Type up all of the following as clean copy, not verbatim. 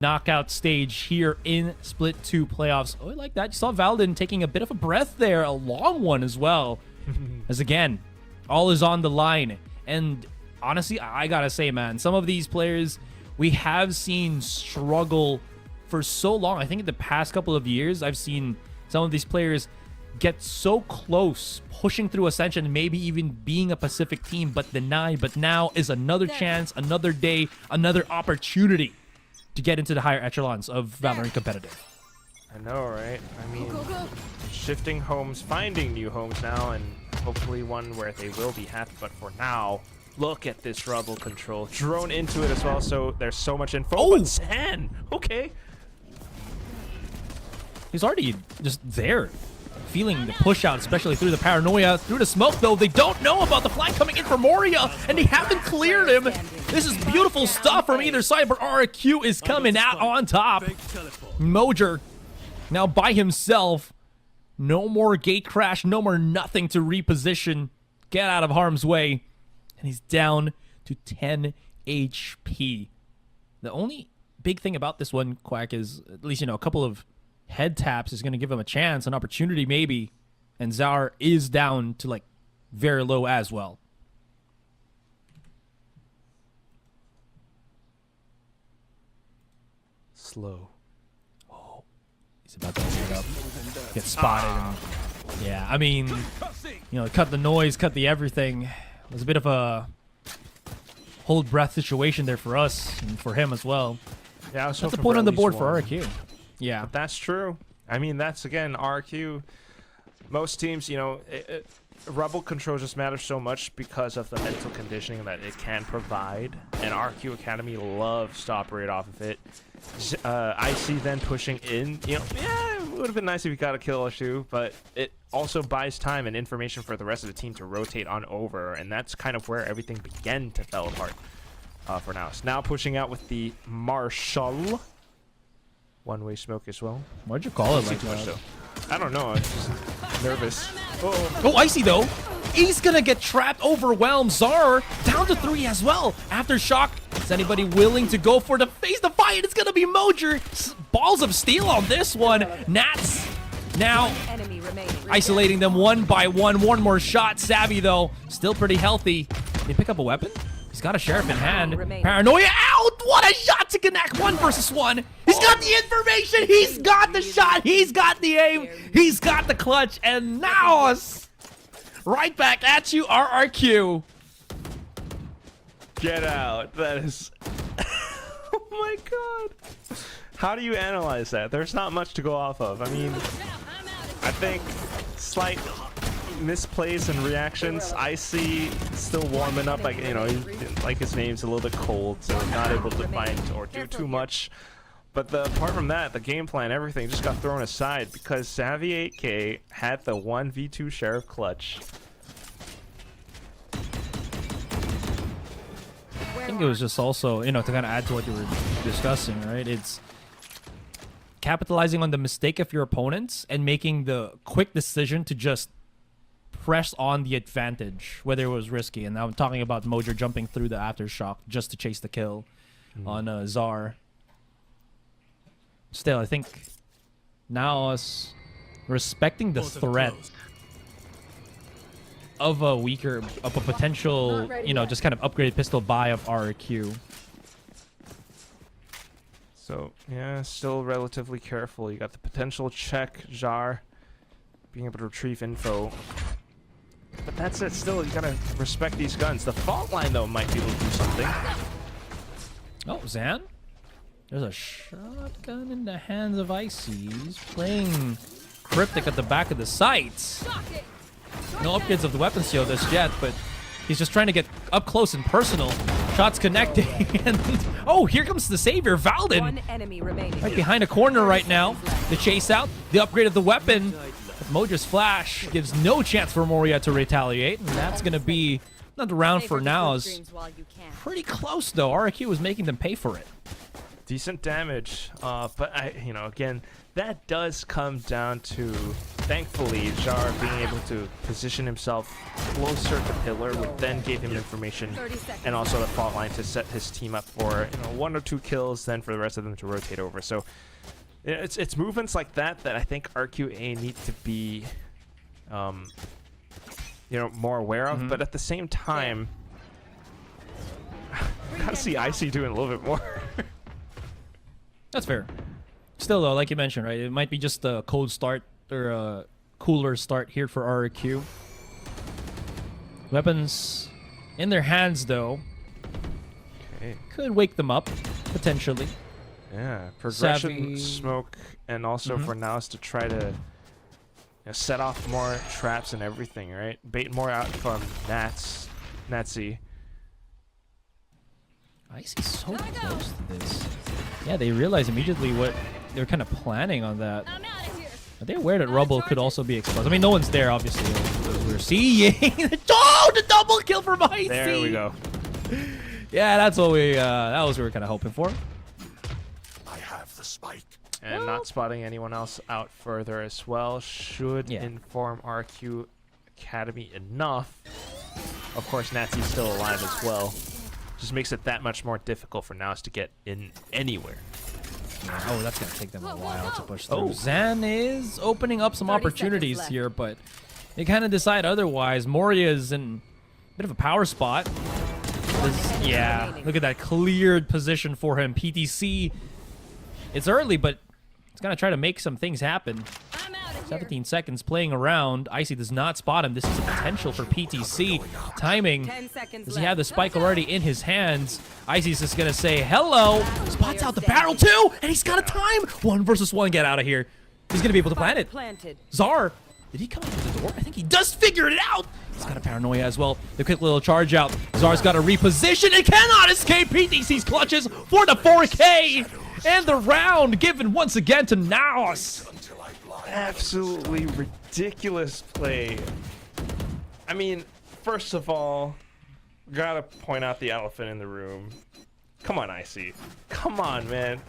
knockout stage here in Split 2 playoffs. Oh, I like that. You saw Valden taking a bit of a breath there, a long one as well. As again, all is on the line. And honestly, I gotta say, man, some of these players we have seen struggle for so long. I think in the past couple of years, I've seen some of these players get so close, pushing through Ascension, maybe even being a Pacific team, but denied. But now is another chance, another day, another opportunity to get into the higher echelons of Valorant competitive. I know, right? I mean, shifting homes, finding new homes now, and hopefully one where they will be happy. But for now, look at this Rebel control. Drone into it as well, so there's so much info. Oh! But Zan! Okay. He's already just there, feeling the push out, especially through the paranoia, through the smoke, though. They don't know about the flank coming in for Moria, and they haven't cleared him. This is beautiful stuff from either side, but RRQ is coming out on top. Mojer now by himself. No more gate crash, no more nothing to reposition. Get out of harm's way. And he's down to 10 HP. The only big thing about this one, Quack, is at least, you know, a couple of head taps is going to give him a chance, an opportunity maybe. And Zar is down to like very low as well. Slow. Oh, he's about to open it up. Get spotted. And, yeah, I mean, you know, cut the noise, cut the everything. It was a bit of a hold breath situation there for us and for him as well. Yeah, I was that's a hoping point for on the at board least for one. RRQ. Yeah, But that's true. I mean, that's again RRQ. Most teams, you know, Rebel control just matters so much because of the mental conditioning that it can provide, and RRQ Academy loves to operate off of it. IC then pushing in, you know, yeah, it would have been nice if we got a kill or two, but it also buys time and information for the rest of the team to rotate on over, and that's kind of where everything began to fall apart for NAOS. Now pushing out with the Marshall. One-way smoke as well. Why'd you call it like Too much, that? though. I don't know. I'm just nervous. Oh, Icy though. He's gonna get trapped, overwhelmed. Zar down to 3 as well. Aftershock. Is anybody willing to go for the face the fight? It's gonna be Mojer. Balls of steel on this one. Nats now isolating them one by one. One more shot. Savvy though, still pretty healthy. Did he pick up a weapon? He's got a sheriff in hand. Paranoia out! What a shot to connect! 1 versus 1. He's got the information! He's got the shot! He's got the aim! He's got the clutch! And NAOS! Right back at you, RRQ. Get out. That is... oh my god. How do you analyze that? There's not much to go off of. I mean, I think slight misplays and reactions. I see still warming up, like, you know, like his name's a little bit cold, so not able to find or do too much. But apart from that, the game plan, everything just got thrown aside because Savvy 8K had the 1v2 sheriff clutch. I think it was just also, you know, to kind of add to what you were discussing, right? It's capitalizing on the mistake of your opponents and making the quick decision to just press on the advantage, whether it was risky. And now I'm talking about Mojer jumping through the aftershock just to chase the kill on Zar. Still, I think NAOS respecting the threat of a weaker, of a potential, you know, just kind of upgraded pistol buy of RRQ. So, yeah, still relatively careful. You got the potential check, Jar, being able to retrieve info. But that's it, still, you gotta respect these guns. The fault line, though, might be able to do something. Oh, Zan? There's a shotgun in the hands of Icy. He's playing cryptic at the back of the sights. No upgrades of the weapon seal this yet, but he's just trying to get up close and personal. Shots connecting. And oh, here comes the savior, Valden. One enemy remaining. Right behind a corner right now. The chase out, the upgrade of the weapon. Mojer's flash gives no chance for Moria to retaliate. And that's going to be another round for NAOS. Pretty close, though. RRQ was making them pay for it. decent damage, but again, that does come down to, thankfully, Jar being able to position himself closer to Pillar, which then gave him information and also the fault line to set his team up for 1 or 2 kills, then for the rest of them to rotate over. So it's movements like that that I think RQA need to be more aware of, but at the same time, gotta see Icy doing a little bit more. That's fair. Still, though, like you mentioned, right? It might be just a cold start or a cooler start here for RRQ. Weapons in their hands, though. Okay. Could wake them up, potentially. Yeah, progression, Savvy. smoke, and also for NAOS to try to set off more traps and everything, right? Bait more out from Nazi. Icy's so close to this. Yeah, they realize immediately what they're kind of planning on that. Are they aware that Rubble could also be exposed? I mean, no one's there, obviously. We're seeing. Oh, the double kill from Icy! There we go. Yeah, that's what that was what we were kind of hoping for. I have the spike. And not spotting anyone else out further as well should Yeah. inform RQ Academy enough. Of course, Nazi's still alive as well. Just makes it that much more difficult for NAOS to get in anywhere. Yeah, oh, that's going to take them a while to push through. Zan is opening up some opportunities here, but they kind of decide otherwise. Moria is in a bit of a power spot. Yeah, look at that cleared position for him. PTC, it's early, but it's going to try to make some things happen. 17 seconds playing around. Icy does not spot him. This is a potential for PTC. Timing. 10 seconds Does he have the spike already in his hands? Icy's just going to say hello. Spots out the barrel too, and he's got a time. 1 versus 1. Get out of here. He's going to be able to plant it. Planted. Czar, did he come through the door? I think he does figure it out. He's got a paranoia as well. The quick little charge out. Czar's got to reposition and cannot escape PTC's clutches for the 4K. And the round given once again to NAOS. Absolutely ridiculous play. I mean, first of all, gotta point out the elephant in the room. Come on, Icy. Come on, man.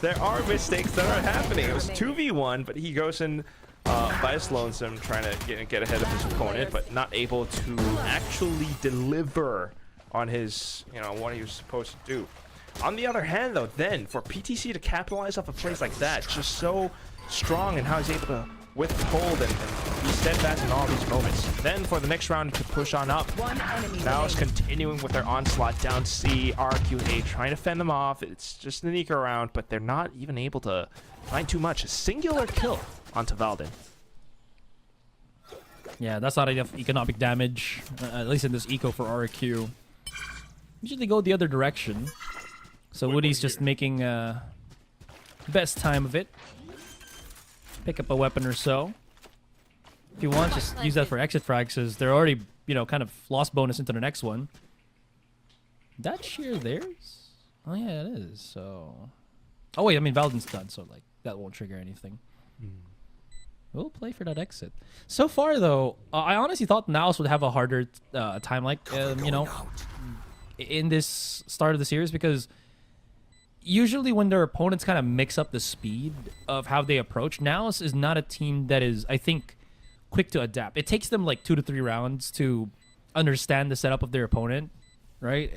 There are mistakes that are happening. It was 2v1, but he goes in by his lonesome, trying to get ahead of his opponent, but not able to actually deliver on his, what he was supposed to do. On the other hand, though, then for PTC to capitalize off a place like that, just so strong in how he's able to withhold and be steadfast in all these moments. Then for the next round to push on up. Now it's continuing with their onslaught down C. RQA trying to fend them off. It's just an eco round, but they're not even able to find too much. A singular kill onto Valden. Yeah, that's not enough economic damage, at least in this eco for RQ. Usually go the other direction. So Woody's just making the best time of it. Pick up a weapon or so. If you want, just use that for exit frags, because they're already, kind of lost bonus into the next one. That sheer theirs? Oh yeah, it is. So, oh wait, I mean Valden's done, so like that won't trigger anything. We'll play for that exit. So far, though, I honestly thought NAOS would have a harder time, like in this start of the series, because usually when their opponents kind of mix up the speed of how they approach, NAOS is not a team that is, I think, quick to adapt. It takes them like 2 to 3 rounds to understand the setup of their opponent, right?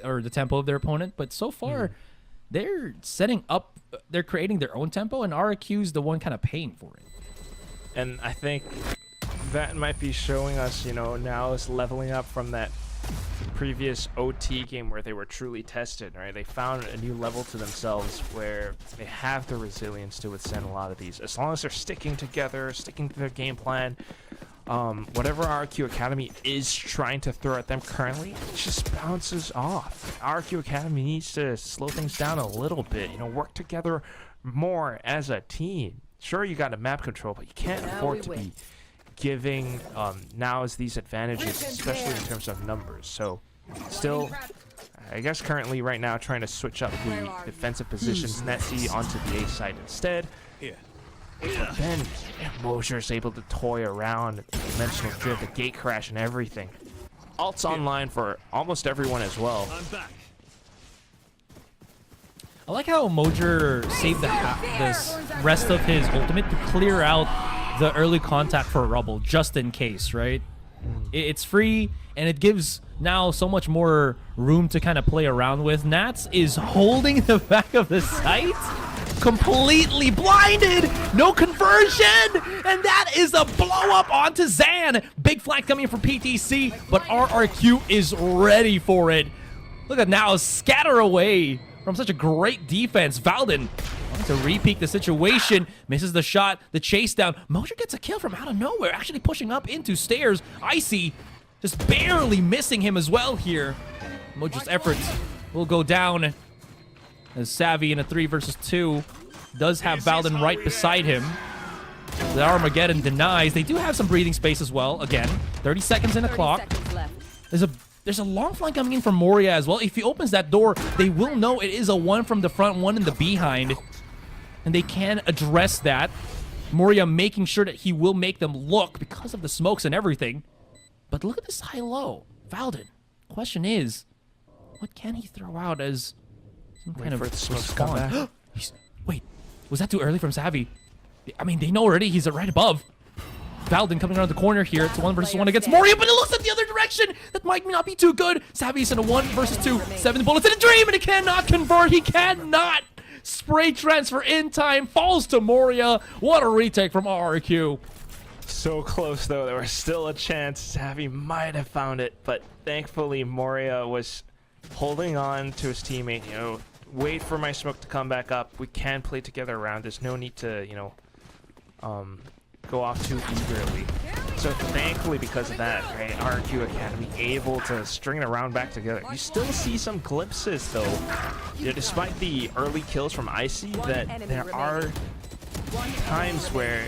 Or the tempo of their opponent. But so far, they're setting up, they're creating their own tempo, and RRQ's the one kind of paying for it. And I think that might be showing us, NAOS leveling up from that previous OT game where they were truly tested, right? They found a new level to themselves where they have the resilience to withstand a lot of these. As long as they're sticking together, sticking to their game plan, whatever RRQ Academy is trying to throw at them currently, it just bounces off. RRQ Academy needs to slow things down a little bit, work together more as a team. Sure, you got a map control, but you can't afford to be giving NAOS these advantages, especially in terms of numbers. So still, I guess currently right now trying to switch up the defensive positions. Netzy onto the A side instead. But then Mosher's able to toy around the dimensional drift, the gate crash, and everything. Ult's online for almost everyone as well. I like how Mojer saved this rest of his ultimate to clear out the early contact for Rubble, just in case, right? It's free, and it gives now so much more room to kind of play around with. Nats is holding the back of the site, completely blinded, no conversion, and that is a blow up onto Zan. Big flag coming in from PTC, but RRQ is ready for it. Look at now scatter away from such a great defense. Valden wants to repeat the situation, misses the shot, the chase down. Mojer gets a kill from out of nowhere, actually pushing up into stairs. Icy just barely missing him as well here. Mojer's efforts will go down as Savvy in a 3 versus 2 does have Valden right beside him. The Armageddon denies. They do have some breathing space as well. Again, 30 seconds in the clock. There's a long flank coming in from Moria as well. If he opens that door, they will know it is a 1 from the front, 1 in the behind. And they can address that. Moria making sure that he will make them look because of the smokes and everything. But look at this high-low. Valden. Question is, what can he throw out as some kind of respawn? Wait, was that too early from Savvy? I mean, they know already he's right above. Valden coming around the corner here. It's a 1 versus 1 against Moria, but it looks like the other direction. That might not be too good. Savvy's in a 1 versus 2. 7 bullets in a dream, and he cannot convert. He cannot. Spray transfer in time. Falls to Moria. What a retake from RRQ. So close, though. There was still a chance Savvy might have found it, but thankfully Moria was holding on to his teammate. You know, wait for my smoke to come back up. We can play together around. There's no need to, you know, go off too eagerly. So thankfully, because of that, right, RRQ Academy able to string it around back together. You still see some glimpses, though. You know, despite the early kills from Icy, that there are times where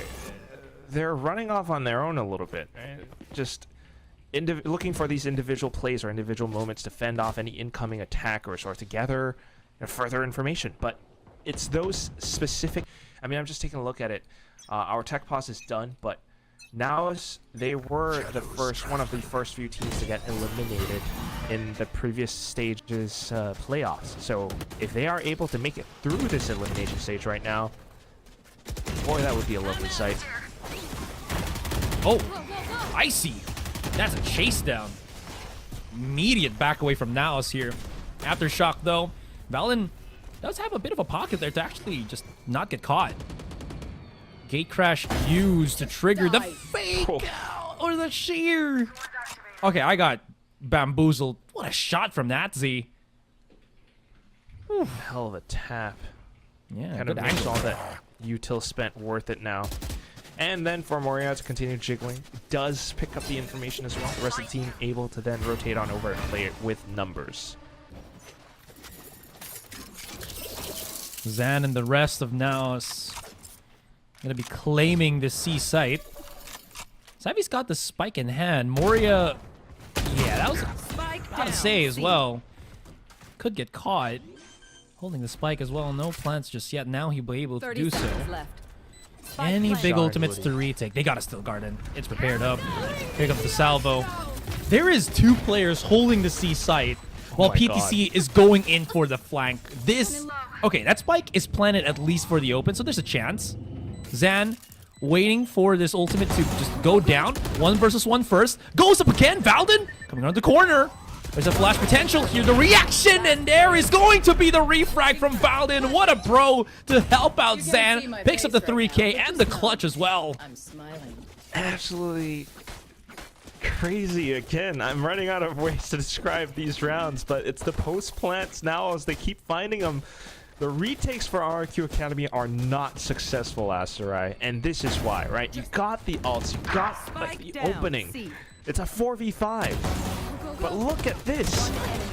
they're running off on their own a little bit, right? Just looking for these individual plays or individual moments to fend off any incoming attackers or to gather further information. But it's those specific... I mean, I'm just taking a look at it. Our tech pause is done, but NAOS, they were one of the first few teams to get eliminated in the previous stages playoffs. So if they are able to make it through this elimination stage right now, boy, that would be a lovely sight. Oh, Icy. That's a chase down. Immediate back away from NAOS here. Aftershock, though. Valden does have a bit of a pocket there to actually just not get caught. Gate crash used to trigger the fake out or the shear. Okay, I got bamboozled. What a shot from that, Z. Whew. Hell of a tap. Yeah, kind of makes all that util spent worth it now. And then for Moria to continue jiggling, does pick up the information as well. The rest of the team able to then rotate on over and play it with numbers. Zan and the rest of NAOS gonna be claiming the C site. Savvy's got the spike in hand. Moria, yeah, that was about to say as well. Could get caught. Holding the spike as well. No plants just yet. Now he'll be able to do so. Any big ultimates to retake. They got a Still Garden. It's prepared up. Here comes the salvo. There is 2 players holding the C site while PTC is going in for the flank. This... Okay, that spike is planted at least for the open, so there's a chance. Zan waiting for this ultimate to just go down. 1 versus 1 first. Goes up again. Valden coming around the corner. There's a flash potential here. The reaction, and there is going to be the refrag from Valden. What a bro to help out Zan. Picks up the 3K and the clutch as well. I'm smiling. Absolutely crazy again. I'm running out of ways to describe these rounds, but it's the post plants now as they keep finding them. The retakes for RRQ Academy are not successful, Aserai, and this is why, right? You got the ults, you got like, the opening. It's a 4v5. But look at this,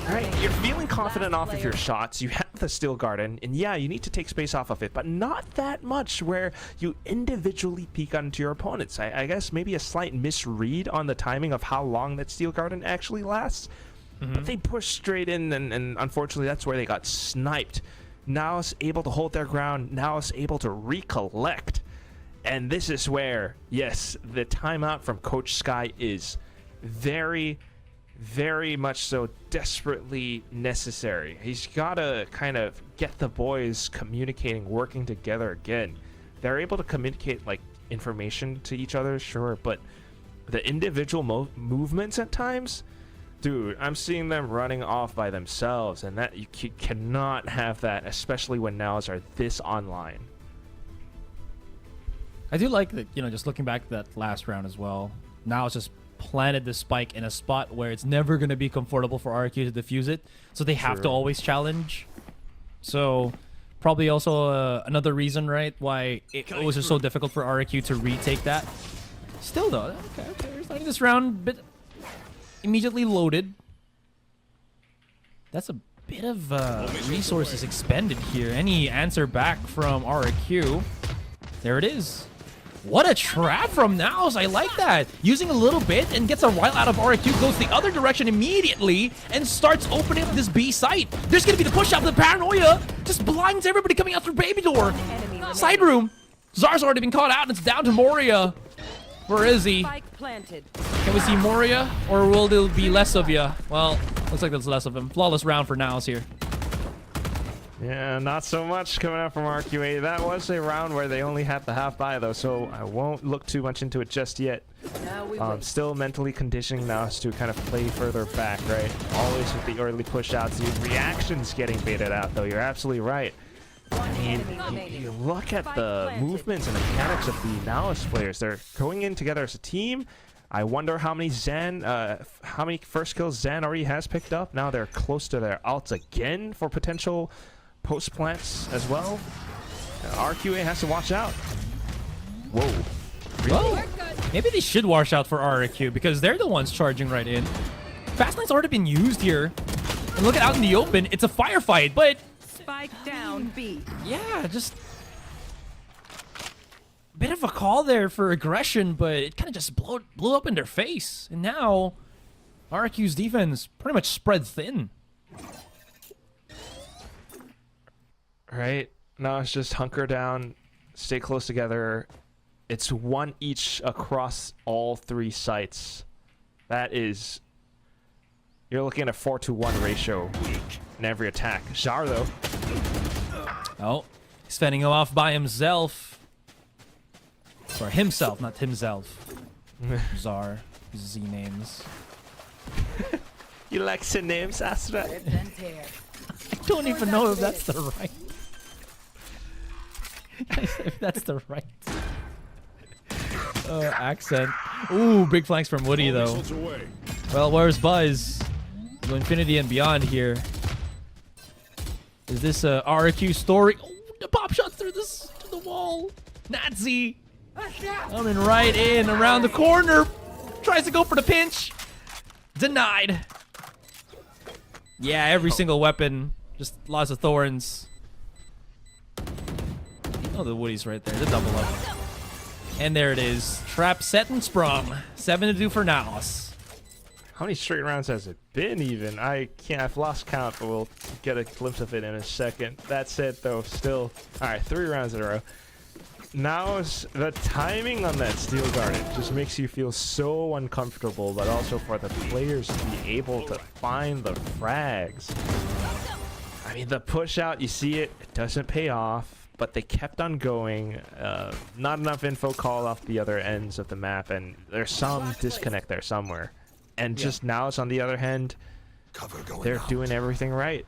right? You're feeling confident off of your shots. You have the Still Garden, and yeah, you need to take space off of it, but not that much where you individually peek onto your opponents. I guess maybe a slight misread on the timing of how long that Steel Garden actually lasts. But they pushed straight in, and unfortunately, that's where they got sniped. NAOS able to hold their ground. NAOS able to recollect. And this is where, yes, the timeout from Coach Sky is very, very much so desperately necessary. He's got to kind of get the boys communicating, working together again. They're able to communicate like information to each other, sure, but the individual movements at times, dude, I'm seeing them running off by themselves, and that you cannot have that, especially when NAOS are this online. I do like that, you know, just looking back at that last round as well. NAOS just planted the spike in a spot where it's never going to be comfortable for RRQ to defuse it, so they have to always challenge. So probably also another reason, right, why it was just so difficult for RRQ to retake that. Still though, okay, we're starting this round bit immediately loaded. That's a bit of resources expended here. Any answer back from RRQ? There it is. What a trap from NAOS. I like that. Using a little bit and gets a while out of RRQ, goes the other direction immediately and starts opening up this B site. There's going to be the push out, the paranoia just blinds everybody coming out through baby door. Side room. Zar's already been caught out and it's down to Moria. Where is he? Can we see Moria or will there be less of you? Well, looks like there's less of him. Flawless round for NAOS here. Yeah, not so much coming out from RQA. That was a round where they only had the half buy, though, so I won't look too much into it just yet. Still mentally conditioning NAOS to kind of play further back, right? Always with the early push-outs. The reactions getting baited out, though. You're absolutely right. I mean, you look at the movements and mechanics of the NAOS players. They're going in together as a team. I wonder how many how many first kills Zan already has picked up. Now they're close to their ults again for potential post plants as well. RQA has to watch out. Whoa. Really? Well, maybe they should wash out for RRQ because they're the ones charging right in. Fastline's already been used here. And look at out in the open. It's a firefight, but spike down B. Yeah, just a bit of a call there for aggression, but it kind of just blew up in their face. And now RRQ's defense pretty much spread thin. Right now it's just hunker down, stay close together. It's one each across all three sites. That is, you're looking at a 4-to-1 ratio in every attack. Zar though, oh, he's fending him off by himself. Or himself, not himself. Zar, Z names. You like the names, Astra? I don't even know if that's the right. If that's the right accent. Ooh, big flanks from Woody though. Well, where's Buzz? To infinity and beyond here. Is this a RRQ story? Oh, the pop shot through this to the wall. Nazi coming right in around the corner. Tries to go for the pinch. Denied. Yeah, every single weapon. Just lots of thorns. Oh, the Woody's right there. The double up. And there it is. Trap set and sprung. 7 to 2 for NAOS. How many straight rounds has it been even? I've lost count, but we'll get a glimpse of it in a second. That's it though, still. Alright, 3 rounds in a row. Now the timing on that steel guard just makes you feel so uncomfortable, but also for the players to be able to find the frags. I mean, the push out, you see it doesn't pay off. But they kept on going. Not enough info call off the other ends of the map, and there's some disconnect there somewhere. And just NAOS on the other hand, they're doing everything right.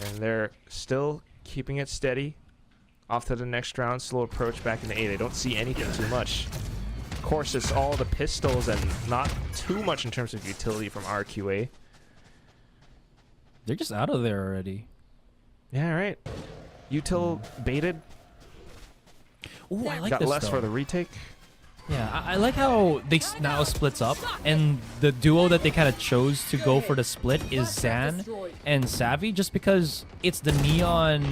And they're still keeping it steady. Off to the next round, slow approach back into A. They don't see anything too much. Of course, it's all the pistols and not too much in terms of utility from RQA. They're just out of there already. Yeah, right. Util baited. Ooh, I like Got this less though. for the retake. Yeah, I like how they now splits up, and the duo that they kind of chose to go for the split is Zan and Savvy, just because it's the neon.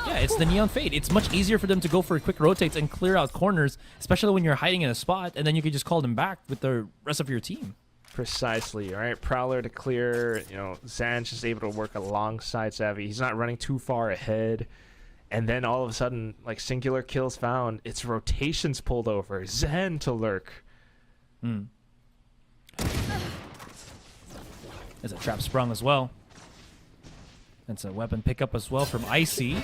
Yeah, it's the neon fade. It's much easier for them to go for quick rotates and clear out corners, especially when you're hiding in a spot, and then you can just call them back with the rest of your team. Precisely. All right, Prowler to clear. You know, Zan's just able to work alongside Savvy. He's not running too far ahead. And then all of a sudden, like, singular kills found. It's rotations pulled over. Zan to lurk. There's a trap sprung as well. That's a weapon pickup as well from Icy.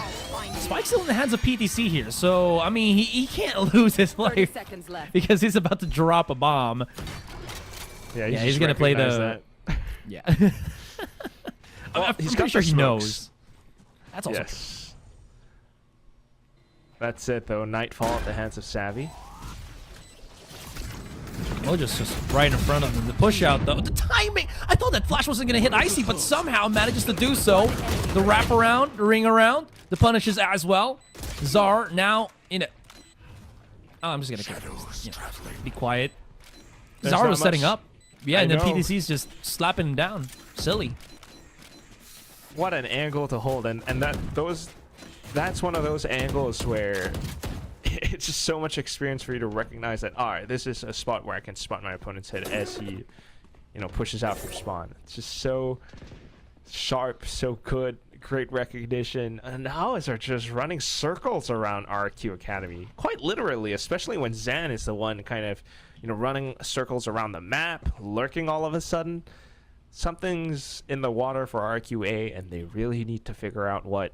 Spike's still in the hands of PTC here, so, I mean, he can't lose his 30 life seconds left. because he's about to drop a bomb. Yeah, He's going to play the... That. Yeah. Well, I'm he's pretty got sure the he smokes. knows. That's also Yes. That's it, though. Nightfall at the hands of Savvy. Mojo's just right in front of him. The push out, though. The timing! I thought that flash wasn't going to hit Icy, but somehow manages to do so. The wrap around, the ring around, the punishes as well. Czar now in it. Oh, I'm just going to be quiet. There's Czar not was setting much- up. Yeah, I and then know. PTC's just slapping him down. Silly. What an angle to hold, and that's one of those angles where it's just so much experience for you to recognize that, all right, this is a spot where I can spot my opponent's head as he, pushes out from spawn. It's just so sharp, so good, great recognition. And NAOS are just running circles around RRQ Academy, quite literally, especially when Zan is the one kind of, running circles around the map, lurking all of a sudden. Something's in the water for RQA, and they really need to figure out what.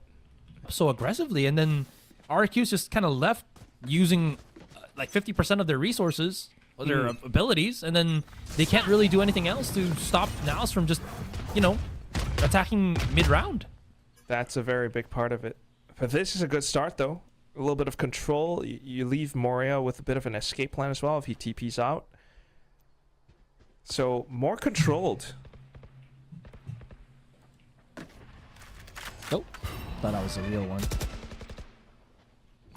So aggressively, and then RQ's just kind of left using like 50% of their resources, or their abilities, and then they can't really do anything else to stop NAOS from just, attacking mid-round. That's a very big part of it. But this is a good start, though. A little bit of control. You leave Moria with a bit of an escape plan as well if he TPs out. So more controlled. Oh, thought that was a real one.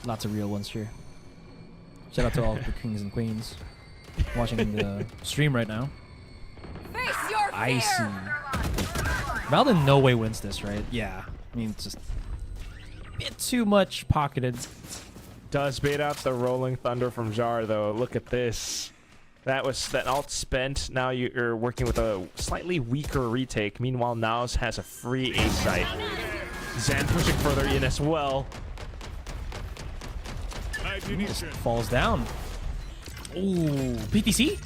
Lots of real ones here. Shout out to all the kings and queens watching the stream right now. Face your fear. Icy. Malden no way wins this, right? Yeah. I mean, it's just a bit too much pocketed. Does bait out the Rolling Thunder from Jar, though. Look at this. That ult spent. Now you're working with a slightly weaker retake. Meanwhile, NAOS has a free A site. Zan pushing further in as well. Just falls down. Ooh, PTC?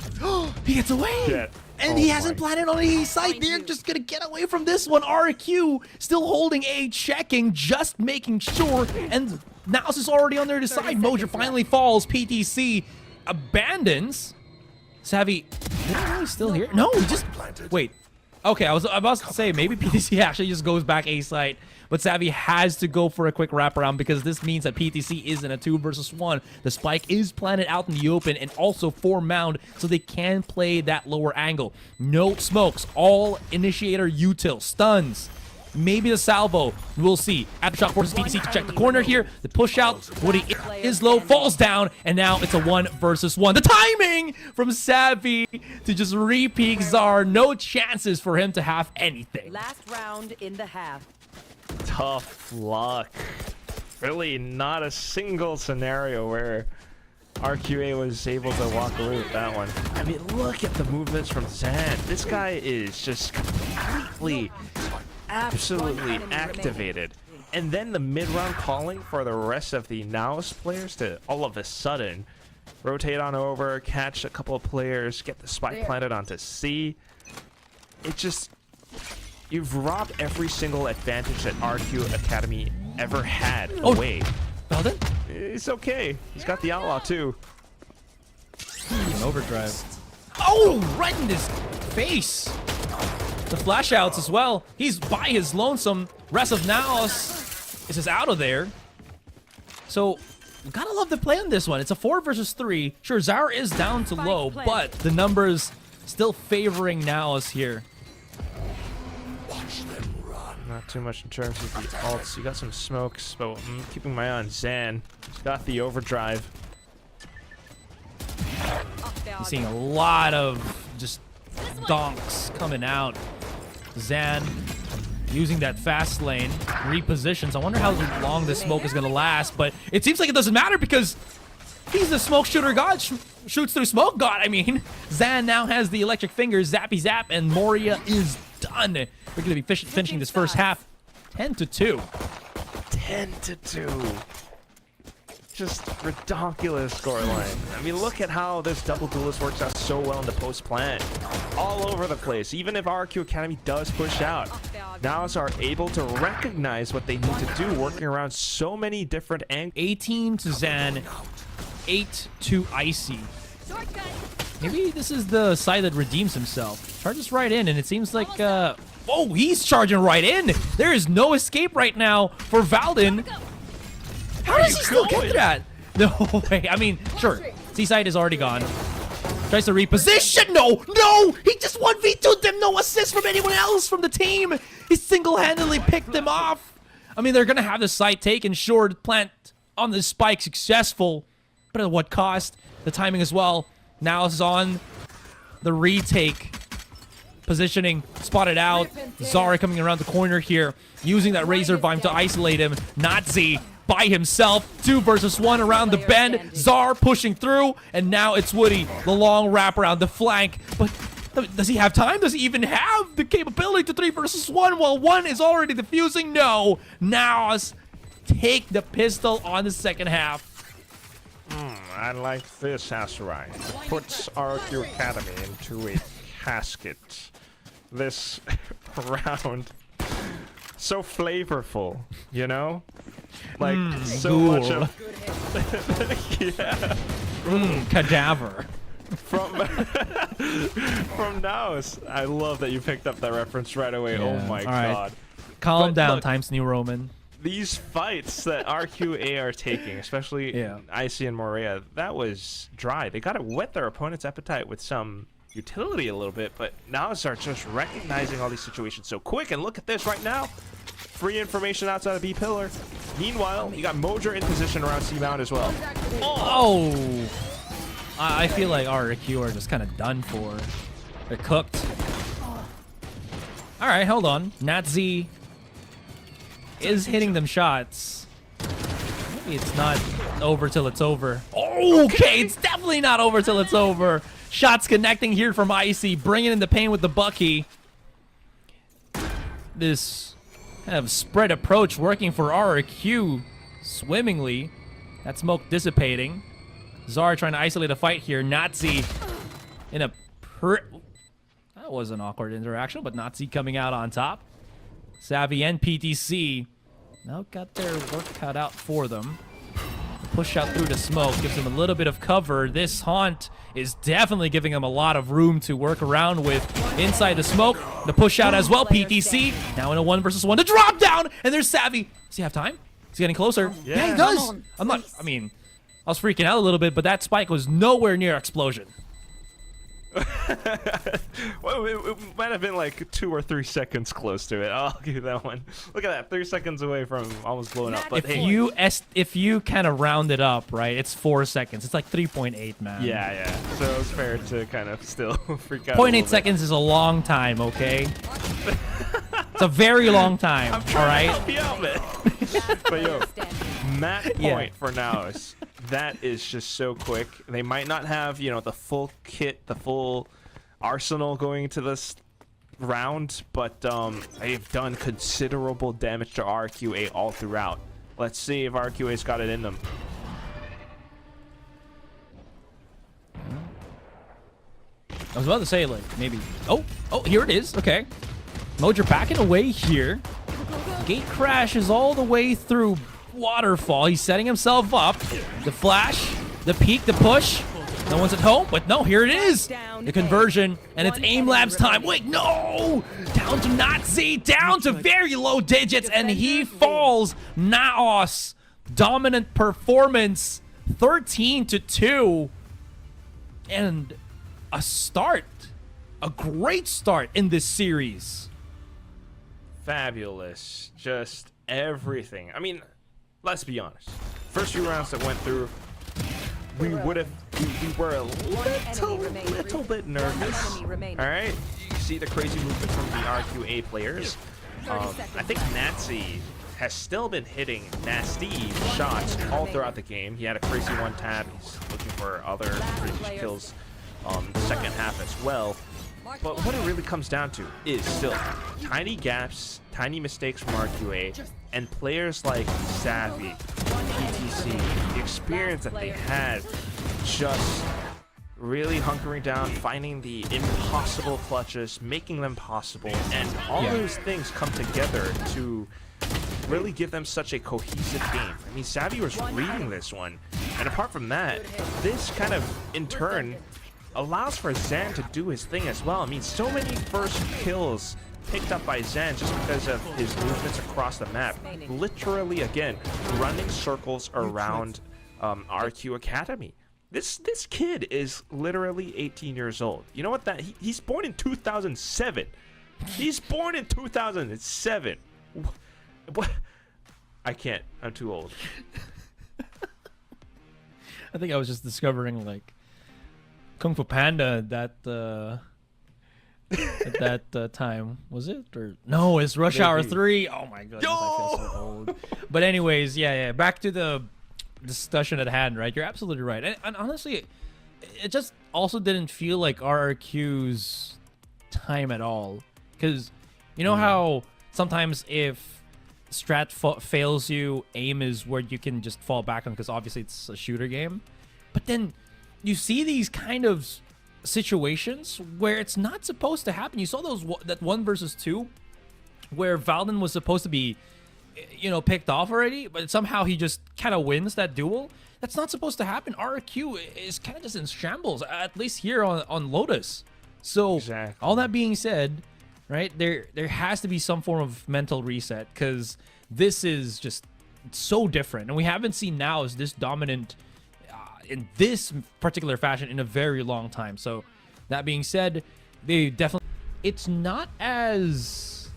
He gets away! Shit. And he hasn't planted on any side. They're just gonna get away from this one. RQ still holding A, checking, just making sure. And NAOS is already on their side. Mojo finally falls. PTC abandons. Savvy, is still here? No, he just wait. Okay, I was about to say maybe PTC actually just goes back A site, but Savvy has to go for a quick wraparound because this means that PTC is in a 2 versus 1. The spike is planted out in the open and also for mound, so they can play that lower angle. No smokes, all initiator util stuns. Maybe the salvo. We'll see. Aftershock forces PTC to check the corner here. The push out. Woody is low, falls down, and now it's a 1 versus 1. The timing from Savvy to just re-peek Czar. No chances for him to have anything. Last round in the half. Tough luck. Really not a single scenario where RQA was able to walk away with that one. I mean, look at the movements from Zan. This guy is just completely, absolutely activated. And then the mid-round calling for the rest of the NAOS players to all of a sudden rotate on over, catch a couple of players, get the spike planted onto C. It just... You've robbed every single advantage that RQ Academy ever had away. Malden? It's okay. He's got the outlaw too. An overdrive. Oh, right in his face. The flash outs as well. He's by his lonesome. Rest of NAOS is just out of there. So, gotta love the play on this one. It's a 4 versus 3. Sure, Zara is down to low, but the numbers still favoring NAOS here. Not too much in terms of the ults. You got some smokes, but I'm keeping my eye on Zan. He's got the overdrive. He's seeing a lot of just donks coming out. Zan using that fast lane, repositions. I wonder how long this smoke is going to last, but it seems like it doesn't matter because he's the smoke shooter god, shoots through smoke god, I mean. Zan now has the electric fingers, zappy zap, and Moria is done. We're going to be finishing this first half 10-2. 10-2. just ridiculous scoreline. I mean, look at how this double duelist works out so well in the post plan. All over the place. Even if RRQ Academy does push out, NAOS are able to recognize what they need to do, working around so many different angles. 18 to Zan, 8 to Icy. Maybe this is the side that redeems himself. Charges right in, and it seems like, oh, he's charging right in. There is no escape right now for Valdin. How does he still get that? No way. I mean, sure. Seaside is already gone. Tries to reposition. No, no. He just 1v2'd them. No assist from anyone else from the team. He single-handedly picked them off. I mean, they're going to have the site taken. Sure, plant on the spike successful. But at what cost? The timing as well. Now is on the retake. Positioning, spotted out. Zara coming around the corner here, using that Razor Vine to isolate him. Nazi by himself, 2 versus 1 around the bend. Zar pushing through, and now it's Woody, the long wrap around the flank. But does he have time? Does he even have the capability to 3 versus 1 while 1 is already defusing? No. NAOS take the pistol on the second half. I like this, Asarai. It puts RRQ Academy into a casket. This round, so flavorful, you know? Like, so cool. much of... yeah. Cadaver. From NAOS. I love that you picked up that reference right away. Yeah. Oh my All right. god. Calm But down, look, Times New Roman. these fights that RQA are taking, especially Yeah. Icy and Morea, that was dry. They got to whet their opponent's appetite with some utility a little bit, but NAOS are just recognizing all these situations so quick. And look at this right now. Free information outside of B pillar. Meanwhile, you got Mojer in position around C-Mount as well. Oh! I feel like RRQ are just kind of done for. They're cooked. All right, hold on. Nazi is hitting them shots. Maybe it's not over till it's over. Okay, it's definitely not over till it's over. Shots connecting here from Icy, bringing in the pain with the Bucky. This kind of spread approach working for RRQ swimmingly. That smoke dissipating. Zara trying to isolate a fight here. Nazi in a that was an awkward interaction, but Nazi coming out on top. Savvy and PTC now got their work cut out for them. The push out through the smoke gives them a little bit of cover. This haunt is definitely giving them a lot of room to work around with inside the smoke. The push out as well. PTC now in a 1 versus 1. The drop down, and there's Savvy. Does he have time? He's getting closer. Yeah, he does. I'm not. I mean, I was freaking out a little bit, but that spike was nowhere near explosion. Well, it might have been like 2 or 3 seconds close to it. I'll give you that one. Look at that, 3 seconds away from almost blowing up. But If you kind of round it up, right, it's 4 seconds. It's like 3.8, man. yeah. So it's fair to kind of still freak out. 0.8 seconds is a long time, okay? It's a very long time. I'm trying to help you out, man. But yo, match point for NAOS. That is just so quick. They might not have, you know, the full kit, the full arsenal going into this round, but they've done considerable damage to RQA all throughout. Let's see if RQA's got it in them. I was about to say, like, maybe... Oh, here it is. Okay. Mojer backing away here. Gate crashes all the way through Waterfall. He's setting himself up. The flash, the peek, the push. No one's at home, but no, here it is. The conversion, and it's Aim Labs time. Wait, no! Down to Nazi, down to very low digits, and he falls. NAOS, dominant performance, 13-2. And a start, a great start in this series. Fabulous. Just everything. I mean, let's be honest. First few rounds that went through, we were a little bit nervous. All right, you see the crazy movement from the RQA players. I think Nazi has still been hitting nasty shots all throughout the game. He had a crazy one tap. He's looking for other crazy kills the second half as well. But what it really comes down to is still tiny gaps, tiny mistakes from RQA, and players like Savvy, PTC, the experience that they had just really hunkering down, finding the impossible clutches, making them possible, and all those things come together to really give them such a cohesive game. I mean, Savvy was reading this one, and apart from that, this kind of, in turn, allows for Zan to do his thing as well. I mean, so many first kills picked up by Zan just because of his movements across the map. Literally, again, running circles around RQ Academy. This kid is literally 18 years old. You know what? He's born in 2007. He's born in 2007. What? I can't. I'm too old. I think I was just discovering like Kung Fu Panda at that time. Was it? Or no, it's Rush Hour 3. Oh my goodness, I feel so old. But anyways, yeah. Back to the discussion at hand, right? You're absolutely right. And honestly, it just also didn't feel like RRQ's time at all. Because you know how sometimes if strat fails you, aim is where you can just fall back on because obviously it's a shooter game. But then you see these kind of situations where it's not supposed to happen. You saw that 1 versus 2 where Valdin was supposed to be, you know, picked off already, but somehow he just kind of wins that duel. That's not supposed to happen. RRQ is kind of just in shambles, at least here on Lotus. So all that being said, right, there has to be some form of mental reset because this is just so different, and we haven't seen NAOS this dominant in this particular fashion in a very long time. So that being said, they definitely, it's not as,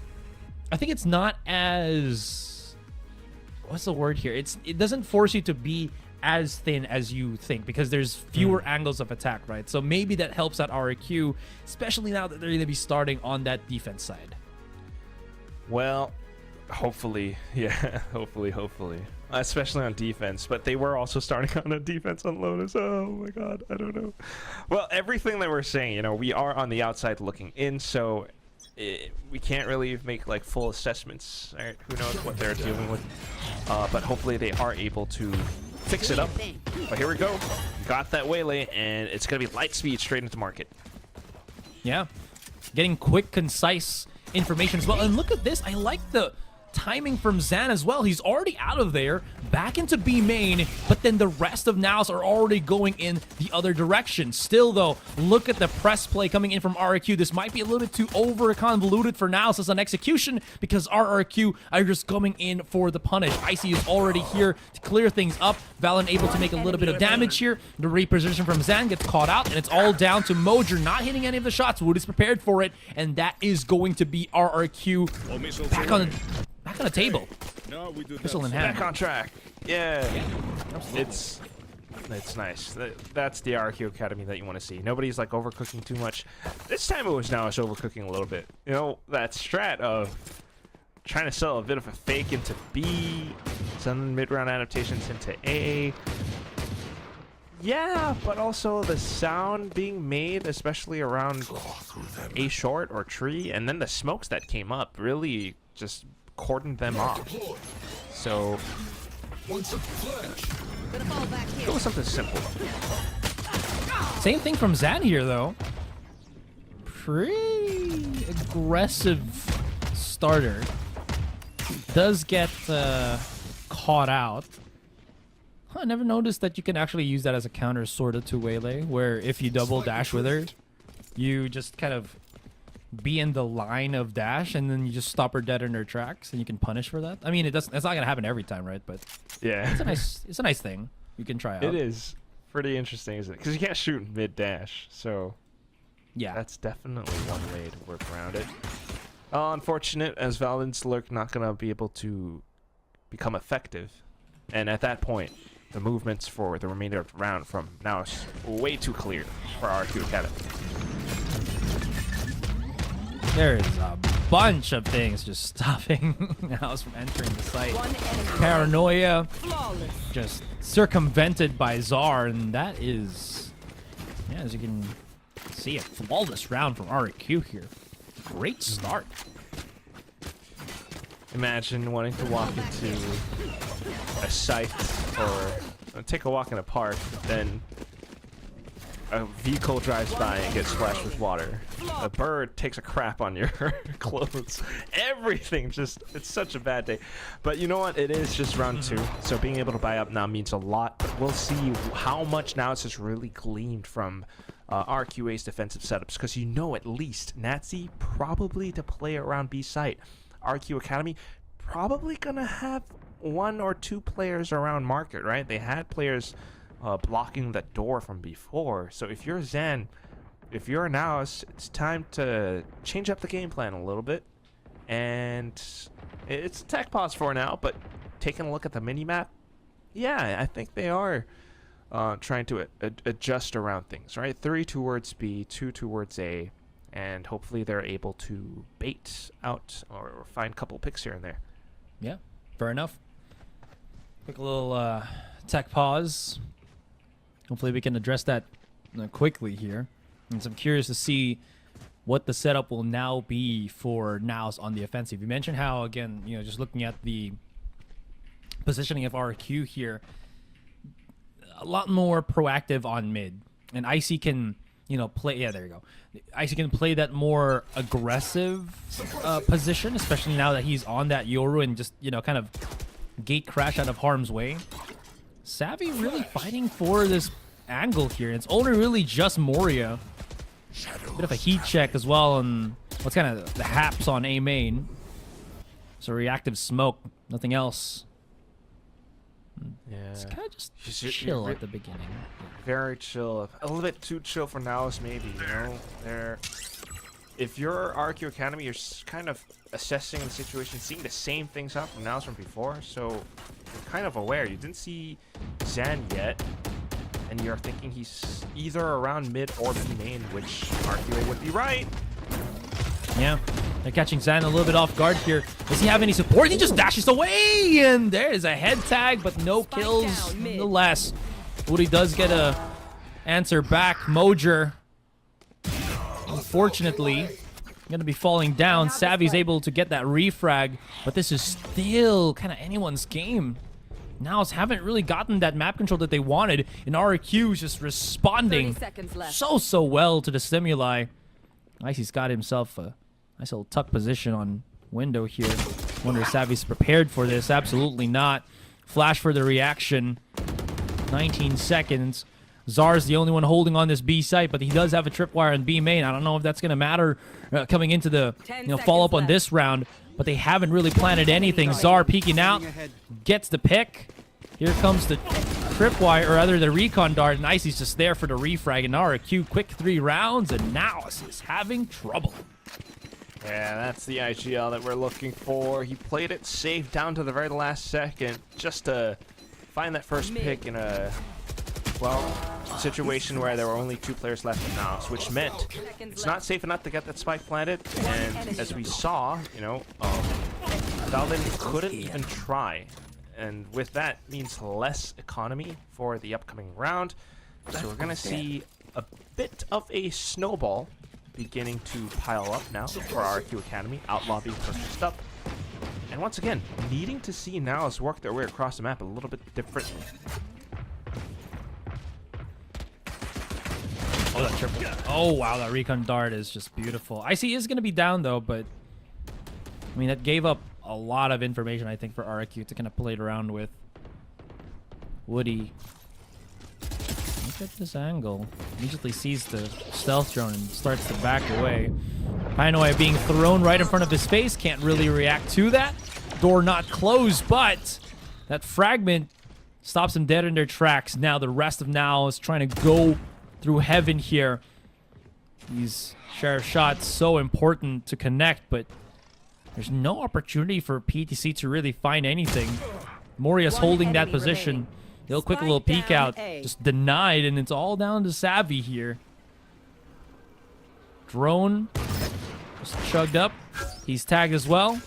I think it's not as, what's the word here? It doesn't force you to be as thin as you think because there's fewer angles of attack, right? So maybe that helps out RRQ, especially now that they're going to be starting on that defense side. Well, hopefully, yeah, hopefully. Especially on defense, but they were also starting on a defense on Lotus. Oh my god, I don't know. Well, everything that we're saying, you know, we are on the outside looking in, so we can't really make like full assessments. Right? Who knows what they're dealing with? But hopefully they are able to fix it up. But here we go. Got that waylay, and it's gonna be light speed straight into market. Yeah, getting quick, concise information as well. And look at this. I like the timing from Zan as well. He's already out of there, back into B main, but then the rest of NAOS are already going in the other direction. Still though, look at the press play coming in from RRQ. This might be a little bit too over convoluted for NAOS as an execution because RRQ are just coming in for the punish. Icy is already here to clear things up. Valen able to make a little bit of damage here. The reposition from Zan gets caught out, and it's all down to Mojer not hitting any of the shots. Wood is prepared for it, and that is going to be RRQ back on the table. Pistol in hand. Back on track. Yeah. It's nice. That's the RQ Academy that you want to see. Nobody's like overcooking too much. This time it was NAOS overcooking a little bit. You know, that strat of trying to sell a bit of a fake into B, some mid-round adaptations into A. Yeah, but also the sound being made, especially around A short or tree, and then the smokes that came up really just cordoned them off. So go with something simple. Same thing from Zan here though. Pretty aggressive starter. Does get caught out. I never noticed that you can actually use that as a counter sort of to Waylay, where if you double dash with her, you just kind of be in the line of dash and then you just stop her dead in her tracks and you can punish for that. I mean, it's not gonna happen every time, right? But yeah, it's a nice thing you can try out. It is pretty interesting, isn't it? Because you can't shoot mid dash, so yeah, that's definitely one way to work around it. Unfortunate, as Valen's Lurk not gonna be able to become effective, and at that point, the movements for the remainder of the round from NAOS way too clear for RRQ Academy. There is a bunch of things just stopping NAOS from entering the site. Paranoia just circumvented by Czar, and that is, yeah, as you can See a flawless round from RRQ here. Great start. Imagine wanting to walk into a site or take a walk in a park, then a vehicle drives by and gets splashed with water. A bird takes a crap on your clothes. Everything just, it's such a bad day. But you know what? It is just round 2. So being able to buy up now means a lot. But we'll see how much now it's just really gleamed from RQA's defensive setups. Because you know at least Nazi probably to play around B site. RQ Academy probably going to have 1 or 2 players around market, right? They had players blocking the door from before. So if you're Zen, if you're NAOS, it's time to change up the game plan a little bit. And it's a tech pause for now, but taking a look at the minimap, yeah, I think they are trying to adjust around things, right? 3 towards B, 2 towards A, and hopefully they're able to bait out or find a couple picks here and there. Yeah, fair enough. Quick little tech pause. Hopefully we can address that quickly here. And so I'm curious to see what the setup will now be for NAOS on the offensive. You mentioned how, again, you know, just looking at the positioning of RQ here, a lot more proactive on mid. And Icy can, you know, play, yeah, there you go. Icy can play that more aggressive position, especially now that he's on that Yoru and just, you know, kind of gate crash out of harm's way. Savvy really fighting for this angle here. It's only really just Moria. Bit of a heat check as well on what's kind of the haps on A main. So reactive smoke, nothing else. Yeah. It's kind of just chill at the beginning. Very chill. A little bit too chill for NAOS, maybe, you know? If you're RQ Academy, you're kind of assessing the situation, seeing the same things happen from NAOS from before, so you're kind of aware. You didn't see Zan yet, and you're thinking he's either around mid or B main, which RQA would be right. Yeah, they're catching Zan a little bit off guard here. Does he have any support? He just dashes away, and there is a head tag, but no kills nonetheless. Woody does get a answer back. Mojer, unfortunately, going to be falling down. Savvy's able to get that refrag, but this is still kind of anyone's game. NAOS haven't really gotten that map control that they wanted, and RRQ is just responding so well to the stimuli. Icy's got himself a nice little tuck position on window here. Wonder if Savvy's prepared for this. Absolutely not. Flash for the reaction. 19 seconds. Czar's the only one holding on this B site, but he does have a tripwire on B main. I don't know if that's going to matter coming into the follow-up on this round, but they haven't really planted anything. Czar peeking out, gets the pick. Here comes the tripwire, or rather the recon dart, and Icy's just there for the refrag. And RRQ, quick 3 rounds, and NAOS is having trouble. Yeah, that's the IGL that we're looking for. He played it safe down to the very last second just to find that first pick in a, well, situation where there were only 2 players left in NAOS, which meant it's not safe enough to get that spike planted. And as we saw, you know, Valden couldn't even try. And with that means less economy for the upcoming round. So we're going to see a bit of a snowball beginning to pile up now for RQ Academy. Outlaw being purchased up. And once again, needing to see NAOS work their way across the map a little bit differently. Oh, that triple. Oh, wow, that recon dart is just beautiful. Icy is going to be down, though, but I mean, that gave up a lot of information, I think, for RQ to kind of play it around with. Woody. Look at this angle. Immediately sees the stealth drone and starts to back away. Pinoy being thrown right in front of his face. Can't really react to that. Door not closed, but that fragment stops him dead in their tracks. Now the rest of NAOS trying to go through heaven here. These sheriff shots so important to connect, but there's no opportunity for PTC to really find anything. Moria's holding that position. He'll quick little peek out. Just denied, and it's all down to Savvy here. Drone just chugged up. He's tagged as well.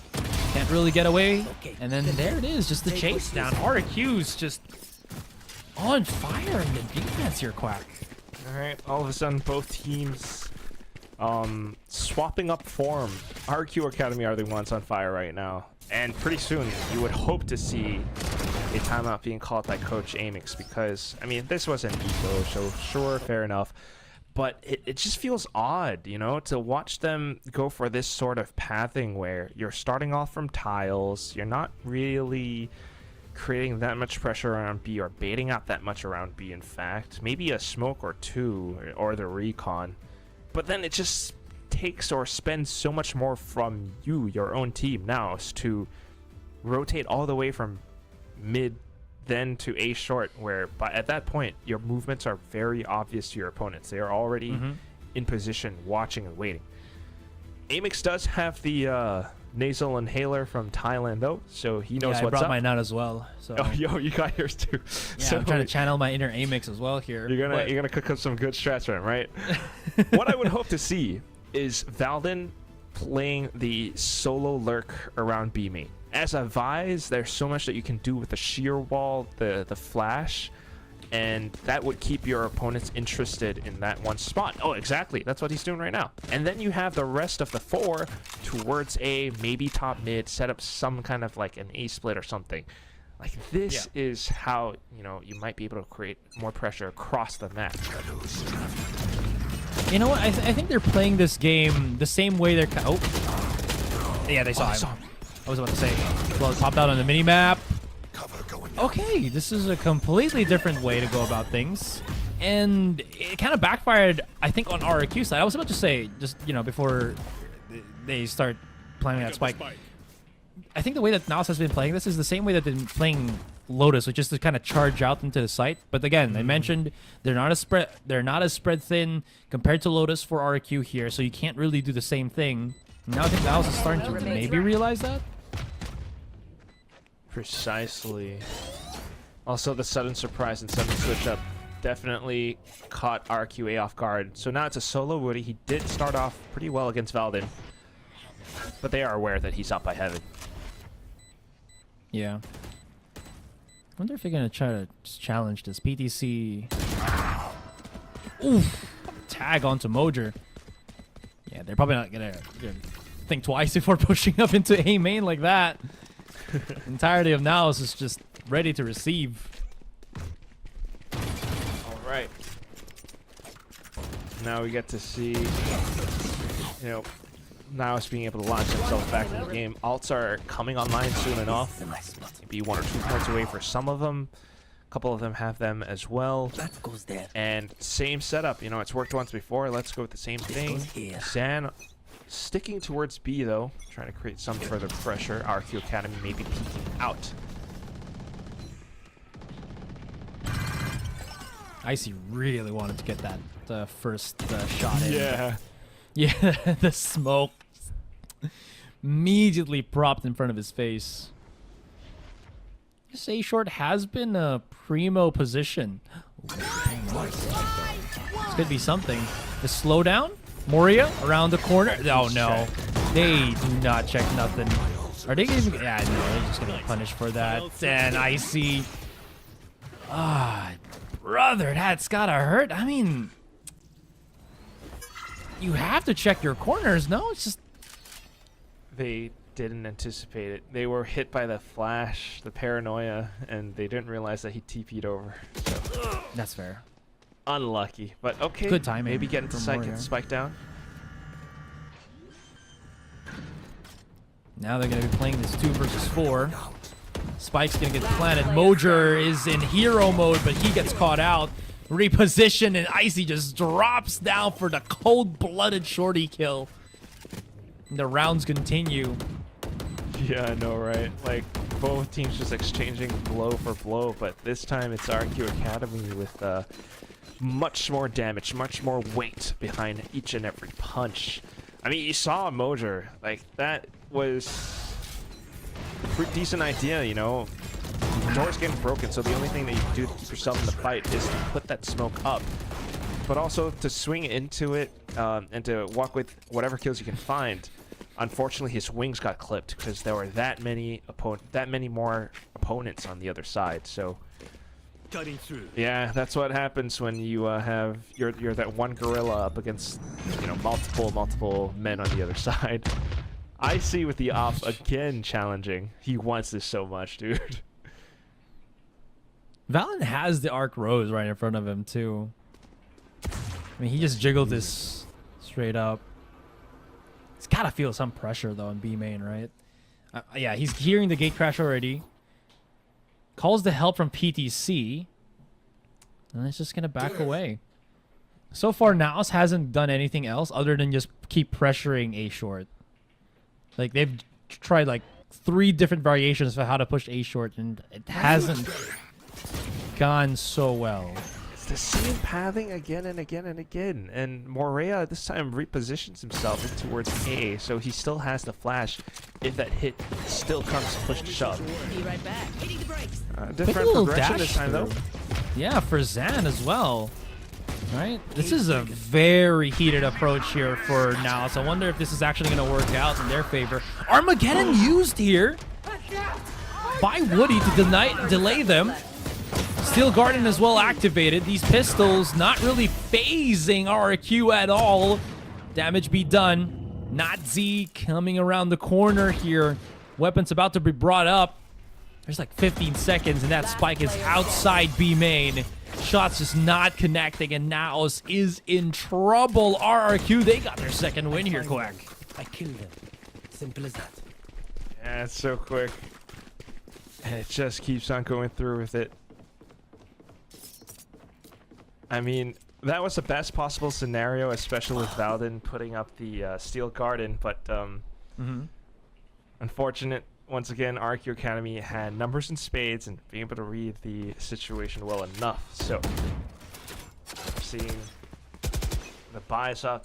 Can't really get away. And then there it is, just the chase down. RQ's just on fire in the defense here, Quack. All right, all of a sudden, both teams swapping up form. RQ Academy are the ones on fire right now. And pretty soon, you would hope to see a timeout being called by Coach Amix because, I mean, this was an eco, so sure, fair enough. But it just feels odd, you know, to watch them go for this sort of pathing where you're starting off from tiles, you're not really creating that much pressure around B or baiting out that much around B, in fact. Maybe a smoke or two or the recon. But then it just takes or spends so much more from you, your own team, NAOS, to rotate all the way from mid then to A short, where at that point your movements are very obvious to your opponents. They are already in position, watching and waiting. Amix does have the nasal inhaler from Thailand though, so he knows I what's brought up. mine out as well. So Oh, yo, you got yours too. yeah, So I'm trying to channel my inner Amix as well here. you're gonna cook up some good strats for him, right? What I would hope to see is Valdin playing the solo lurk around B main. As a Vise, there's so much that you can do with the shear wall, the flash, and that would keep your opponents interested in that one spot. Oh, exactly. That's what he's doing right now. And then you have the rest of the 4 towards A, maybe top mid, set up some kind of like an A split or something. Like this is how, you know, you might be able to create more pressure across the map. You know what? I think they're playing this game the same way they're. Oh, yeah, they saw him. I was about to say, well, it popped out on the mini map. Okay, this is a completely different way to go about things, and it kind of backfired, I think, on RRQ side. I was about to say, just before they start playing that spike. I think the way that NAOS has been playing this is the same way that they've been playing Lotus, which is to kind of charge out into the site. But again, I mentioned they're not as spread thin compared to Lotus for RRQ here, so you can't really do the same thing. Now I think NAOS is starting to maybe realize that. Precisely. Also, the sudden surprise and sudden switch up definitely caught RQA off guard. So now it's a solo Woody. He did start off pretty well against Valdin, but they are aware that he's out by heaven. Yeah. I wonder if they're going to try to challenge this. PTC. Oof. Tag onto Mojer. Yeah, they're probably not going to think twice before pushing up into A main like that. Entirety of NAOS is just ready to receive. All right. Now we get to see, NAOS being able to launch himself back in the game. Alts are coming online soon enough. Maybe 1 or 2 points away for some of them. A couple of them have them as well. And same setup. It's worked once before. Let's go with the same thing. Zan sticking towards B though, trying to create some further pressure. RQ Academy maybe peeking out. Icy really wanted to get that first shot in. Yeah. Yeah, the smoke immediately propped in front of his face. This A short has been a primo position. Ooh, this could be something. The slowdown? Moria around the corner. Oh no, they do not check nothing. Are they even? Yeah, no, they're just gonna punish for that. And Icy. Brother, that's gotta hurt. I mean, you have to check your corners. No, it's just They didn't anticipate it. They were hit by the flash, the paranoia, and they didn't realize that he TP'd over. So. That's fair. Unlucky, but okay. Good timing. Maybe get into from site, Moria. get the spike down. Now they're going to be playing this 2 versus 4. Spike's going to get planted. Mojer is in hero mode, but he gets caught out. Reposition, and Icy just drops down for the cold-blooded shorty kill. And the rounds continue. Yeah, I know, right? Like, both teams just exchanging blow for blow, but this time it's RQ Academy with much more damage, much more weight behind each and every punch. I mean, you saw Mojer. Like, that was a pretty decent idea, The door's getting broken, so the only thing that you can do to keep yourself in the fight is to put that smoke up. But also to swing into it and to walk with whatever kills you can find. Unfortunately, his wings got clipped because there were that many more opponents on the other side. So Cutting through. Yeah, that's what happens when you have you're that one gorilla up against multiple men on the other side. I see with the op again challenging. He wants this so much, dude. Valen has the Arc Rose right in front of him too. I mean, he just jiggled this straight up. He's gotta feel some pressure though in B main, right? Yeah, he's hearing the gate crash already. Calls the help from PTC. And it's just going to back away. So far, NAOS hasn't done anything else other than just keep pressuring A short. Like, they've tried like 3 different variations for how to push A short, and it hasn't gone so well. It's the same pathing again and again and again. And Morea this time repositions himself towards A, so he still has the flash if that hit still comes push to shove. Be right back. Hitting the brakes. Different progression this time, though. Yeah, for Zan as well. Right? This is a very heated approach here for NAOS. I wonder if this is actually going to work out in their favor. Armageddon used here by Woody to delay them. Steel Garden as well activated. These pistols not really phasing RRQ at all. Damage be done. Not Z coming around the corner here. Weapons about to be brought up. There's like 15 seconds and that spike is outside B main. Shots just not connecting and NAOS is in trouble. RRQ, they got their second win here, Quack. I killed them. Simple as that. Yeah, it's so quick. And it just keeps on going through with it. I mean, that was the best possible scenario, especially with Valden putting up the Steel Garden, but unfortunate. Once again, RRQ Academy had numbers in spades and being able to read the situation well enough. So, seeing the buys up.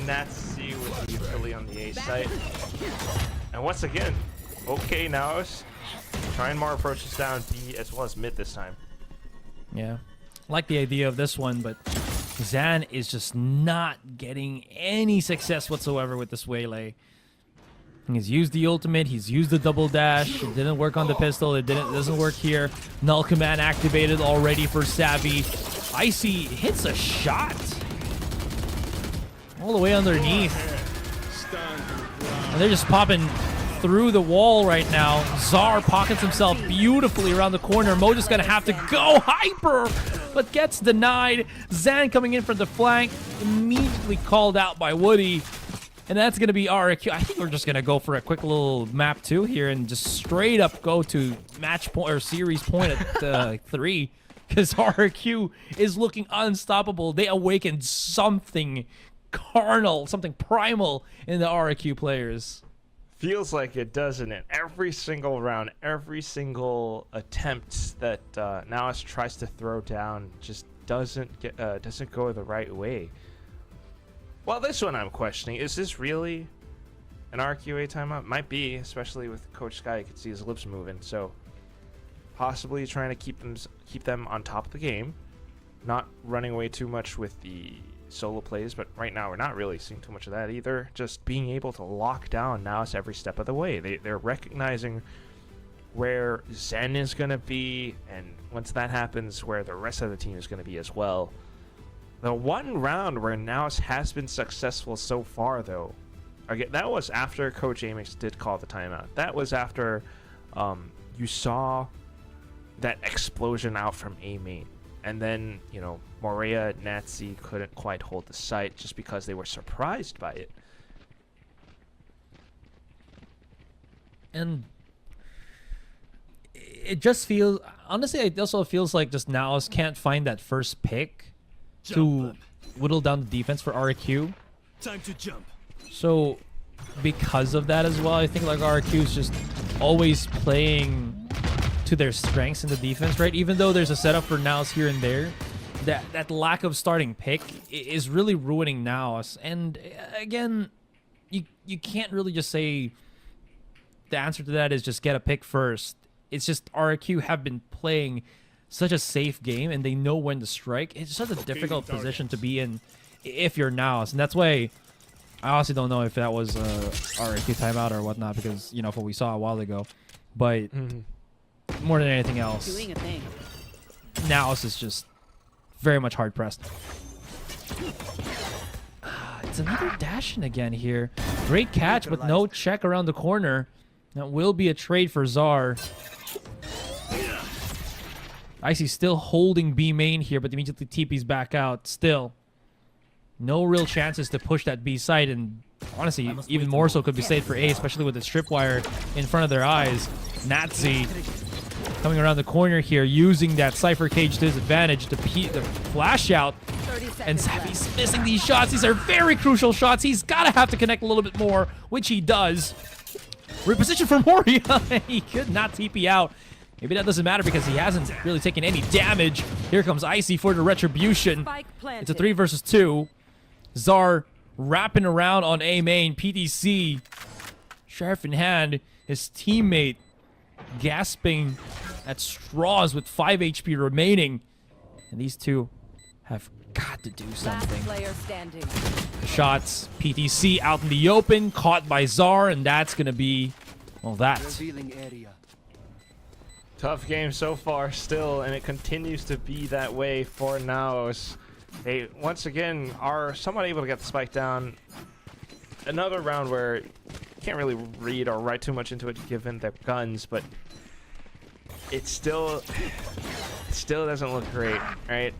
Nazi with the Philly on the A site. And once again, okay, NAOS trying more approaches down B as well as mid this time. Yeah, like the idea of this one, but Zan is just not getting any success whatsoever with this waylay. He's used the ultimate, he's used the double dash, it didn't work on the pistol, it doesn't work here. Null command activated already for Savvy. Icy hits a shot. All the way underneath. And they're just popping through the wall right now. Czar pockets himself beautifully around the corner. Moja's gonna have to go hyper, but gets denied. Zan coming in from the flank, immediately called out by Woody. And that's going to be RRQ. I think we're just going to go for a quick little map 2 here and just straight up go to match point or series point at 3. Because RRQ is looking unstoppable. They awakened something carnal, something primal in the RRQ players. Feels like it, doesn't it? Every single round, every single attempt that NAOS tries to throw down just doesn't go the right way. Well, this one I'm questioning. Is this really an RQA timeout? Might be, especially with Coach Sky. You can see his lips moving. So possibly trying to keep them on top of the game, not running away too much with the solo plays. But right now we're not really seeing too much of that either. Just being able to lock down NAOS every step of the way. They're recognizing where Zen is going to be, and once that happens, where the rest of the team is going to be as well. The one round where NAOS has been successful so far, though, again, that was after Coach Amix did call the timeout. That was after you saw that explosion out from A main. And then, you know, Morea and Nazi couldn't quite hold the site just because they were surprised by it. And it just feels, honestly, it also feels like just NAOS can't find that first pick to whittle down the defense for RRQ. Time to jump. So because of that as well, I think like RRQ is just always playing to their strengths in the defense, right? Even though there's a setup for NAOS here and there, that lack of starting pick is really ruining NAOS. And again, you can't really just say the answer to that is just get a pick first. It's just RRQ have been playing such a safe game, and they know when to strike. It's such a difficult position to be in if you're NAOS, and that's why I honestly don't know if that was RRQ timeout or whatnot, because, you know, for what we saw a while ago. But more than anything else. Doing a thing. NAOS is just very much hard pressed. It's another Dashin again here. Great catch, but no check around the corner. That will be a trade for Czar. Icy still holding B main here, but immediately TP's back out. Still, no real chances to push that B side, and honestly, even more so could be saved for A, especially with the strip wire in front of their eyes. Nazi coming around the corner here, using that Cypher cage to his advantage. The flash out, and Savvy's missing these shots. These are very crucial shots. He's got to have to connect a little bit more, which he does. Reposition for Moria. He could not TP out. Maybe that doesn't matter because he hasn't really taken any damage. Here comes Icy for the retribution. It's a 3 versus 2. Czar wrapping around on A main. PTC, sheriff in hand. His teammate gasping at straws with 5 HP remaining. And these two have got to do something. Shots. PTC out in the open. Caught by Czar. And that's going to be, well, that. Tough game so far still, and it continues to be that way for NAOS. They, once again, are somewhat able to get the spike down. Another round where you can't really read or write too much into it given their guns, but it still doesn't look great, right?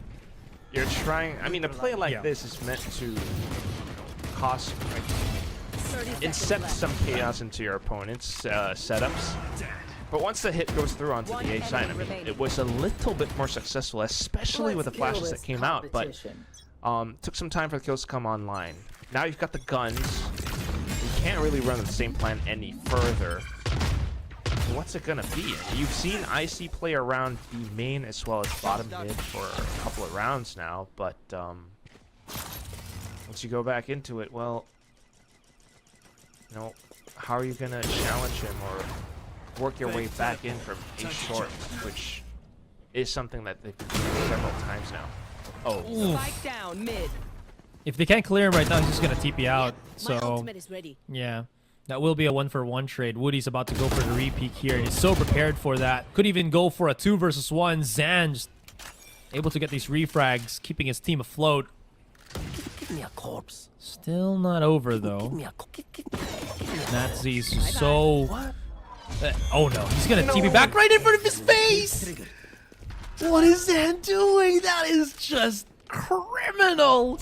You're trying, I mean, a play like this is meant to cost, like, incept some chaos into your opponent's setups. But once the hit goes through onto the A side, I mean, it was a little bit more successful, especially with the flashes that came out, but took some time for the kills to come online. Now you've got the guns. You can't really run the same plan any further. What's it gonna be? You've seen Icy play around the main as well as bottom mid for a couple of rounds now, but once you go back into it, well, you know, how are you gonna challenge him or work your way back in from A short, which is something that they've been doing several times now. Oh. Spike down mid. If they can't clear him right now, he's just going to TP out. My So, ultimate is ready. yeah. That will be a 1-for-1 trade. Woody's about to go for the repeat here. He's so prepared for that. Could even go for a 2 versus 1. Zanj able to get these refrags, keeping his team afloat. Give me a corpse. Still not over, though. Give me a Nazi's so... oh no, he's gonna TP back right in front of his face! What is that doing? That is just criminal!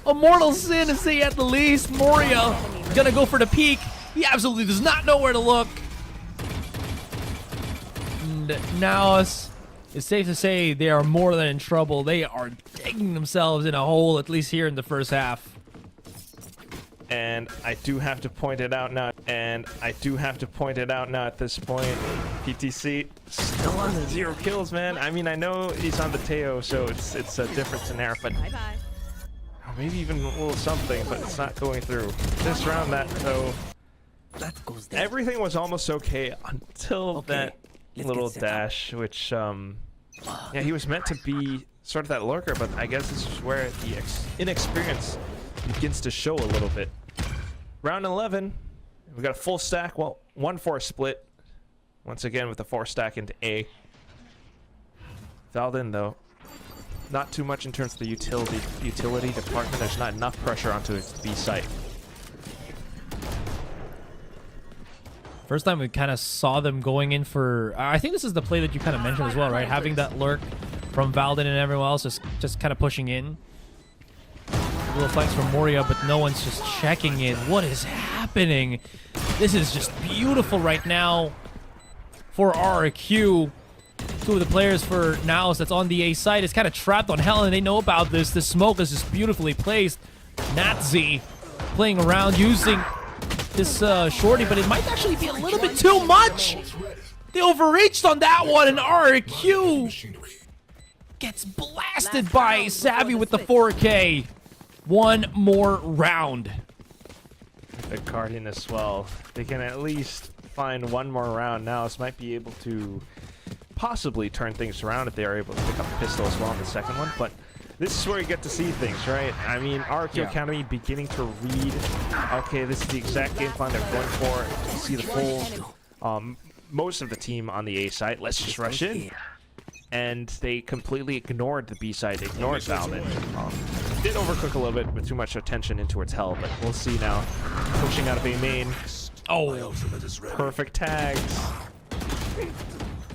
A mortal sin to say at the least. Moria gonna go for the peak. He absolutely does not know where to look. And NAOS, it's safe to say they are more than in trouble. They are digging themselves in a hole, at least here in the first half. And I do have to point it out now. At this point, PTC still on the 0 kills, man. I mean, I know he's on the Teo, so it's a different scenario, but Bye-bye. maybe even a little something, but it's not going through. This round, though, everything was almost okay until that little dash, which, yeah, he was meant to be sort of that lurker, but I guess this is where the inexperience begins to show a little bit. Round 11, we got a full stack, well, 1-4 split. Once again with the 4 stack into A. Valden, though, not too much in terms of the utility department. There's not enough pressure onto its B site. First time we kind of saw them going in for... I think this is the play that you kind of mentioned as well, right? Having that lurk from Valden and everyone else just kind of pushing in. A little flanks from Moria, but no one's just checking it. What is happening? This is just beautiful right now for RRQ. 2 of the players for NAOS that's on the A side is kind of trapped on Hell, and they know about this. The smoke is just beautifully placed. Nazi playing around using this shorty, but it might actually be a little bit too much. They overreached on that one, and RRQ gets blasted by Savvy with the 4K. One more round. The Guardian as well. They can at least find one more round. NAOS might be able to possibly turn things around if they are able to pick up the pistol as well in the second one, but this is where you get to see things, right? I mean, RRQ Academy beginning to read, okay, this is the exact game plan they're going for. You see the full most of the team on the A side, let's just rush in. And they completely ignored the B side, ignored Valden. Did overcook a little bit with too much attention in towards hell, but we'll see now. Pushing out of A main. Oh, Perfect tags.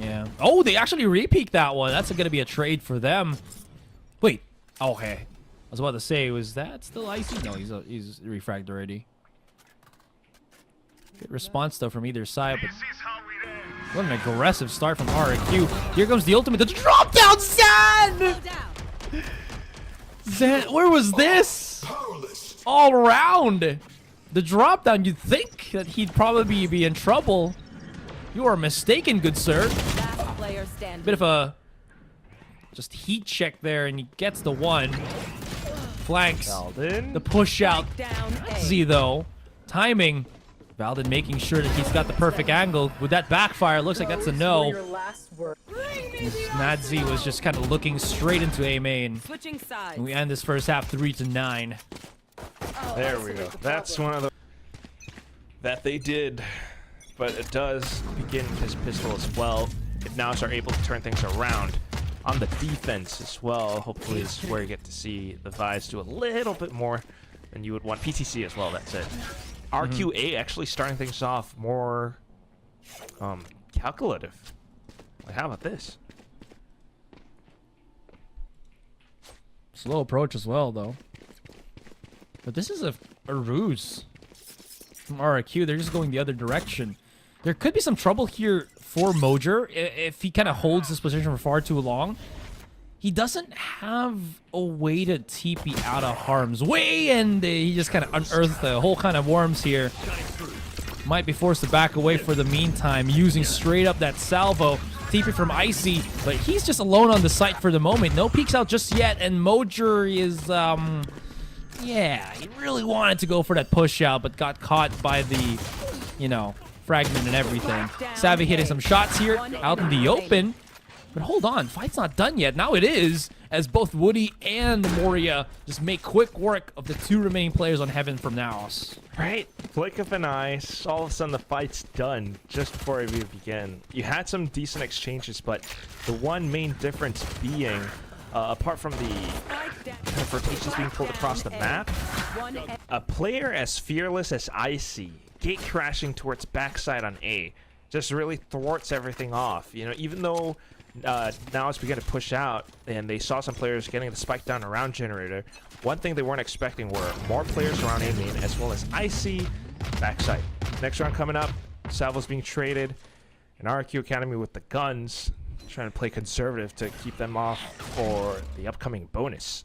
yeah. Oh, they actually repeaked that one. That's going to be a trade for them. Wait. Okay. I was about to say, was that still icy? No, he's refragged already. Good response, though, from either side, but what an aggressive start from RRQ. Here comes the ultimate. The drop down, Zan! Down. Zan, where was this? All around. The drop down, you'd think that he'd probably be in trouble. You are mistaken, good sir. Last player standing. Bit of a just heat check there, and he gets the one. Flanks. Valden. The push out. Down A. Z though. Timing. Valden making sure that he's got the perfect angle. Would that backfire? Looks like that's a no. Nadzi was just kind of looking straight into A main. Switching sides. And we end this first half 3-9. There we go. That's one of the that they did, but it does begin his pistol as well. If NAOS are able to turn things around on the defense as well, hopefully this is where you get to see the Vies do a little bit more than you would want. PTC as well. That's it. RQA actually starting things off more calculative. Like, how about this? Slow approach as well, though. But this is a ruse from RRQ. They're just going the other direction. There could be some trouble here for Mojer if he kind of holds this position for far too long. He doesn't have a way to TP out of harm's way, and he just kind of unearthed a whole kind of worms here. Might be forced to back away for the meantime, using straight up that salvo. TP from Icy, but he's just alone on the site for the moment. No peeks out just yet, and Mojer is, yeah, he really wanted to go for that push out, but got caught by the, you know, fragment and everything. Savvy hitting some shots here out in the open. But hold on, fight's not done yet. Now it is, as both Woody and Moria just make quick work of the two remaining players on Heaven from NAOS. Right? Blink of an eye, all of a sudden the fight's done just before it even began. You had some decent exchanges, but the one main difference being, apart from the kind of rotations being pulled across the map, a player as fearless as Icy, gate crashing towards backside on A, just really thwarts everything off. You know, even though now it's beginning to push out, and they saw some players getting the spike down around generator. One thing they weren't expecting were more players around A main, as well as Icy backside. Next round coming up, Salvo's being traded, and RRQ Academy with the guns, trying to play conservative to keep them off for the upcoming bonus.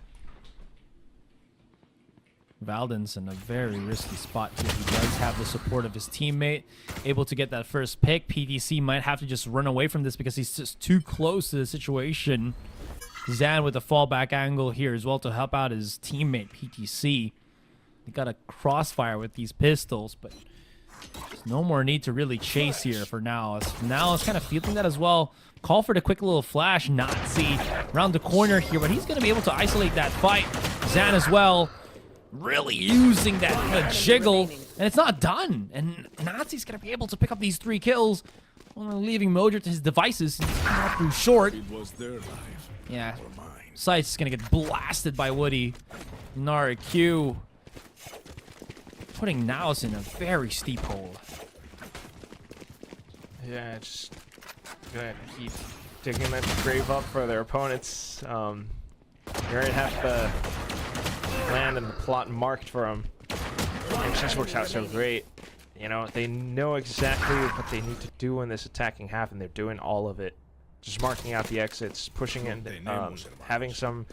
Valden's in a very risky spot here. He does have the support of his teammate, able to get that first pick. PDC might have to just run away from this because he's just too close to the situation. Zan with a fallback angle here as well to help out his teammate, PTC. He got a crossfire with these pistols, but there's no more need to really chase here for NAOS. NAOS kind of feeling that as well. Call for the quick little flash. Nazi around the corner here, but he's going to be able to isolate that fight. Zan as well. Really using that jiggle, and it's not done. And Nazi's gonna be able to pick up these 3 kills, only leaving Mojer to his devices. He's coming out through short. It was their life. Yeah, Sight's gonna get blasted by Woody. RRQ putting NAOS in a very steep hole. Yeah, just gonna keep digging that grave up for their opponents. They already have the land and the plot marked for them. It just works out so great. You know, they know exactly what they need to do in this attacking half, and they're doing all of it. Just marking out the exits, pushing in, having some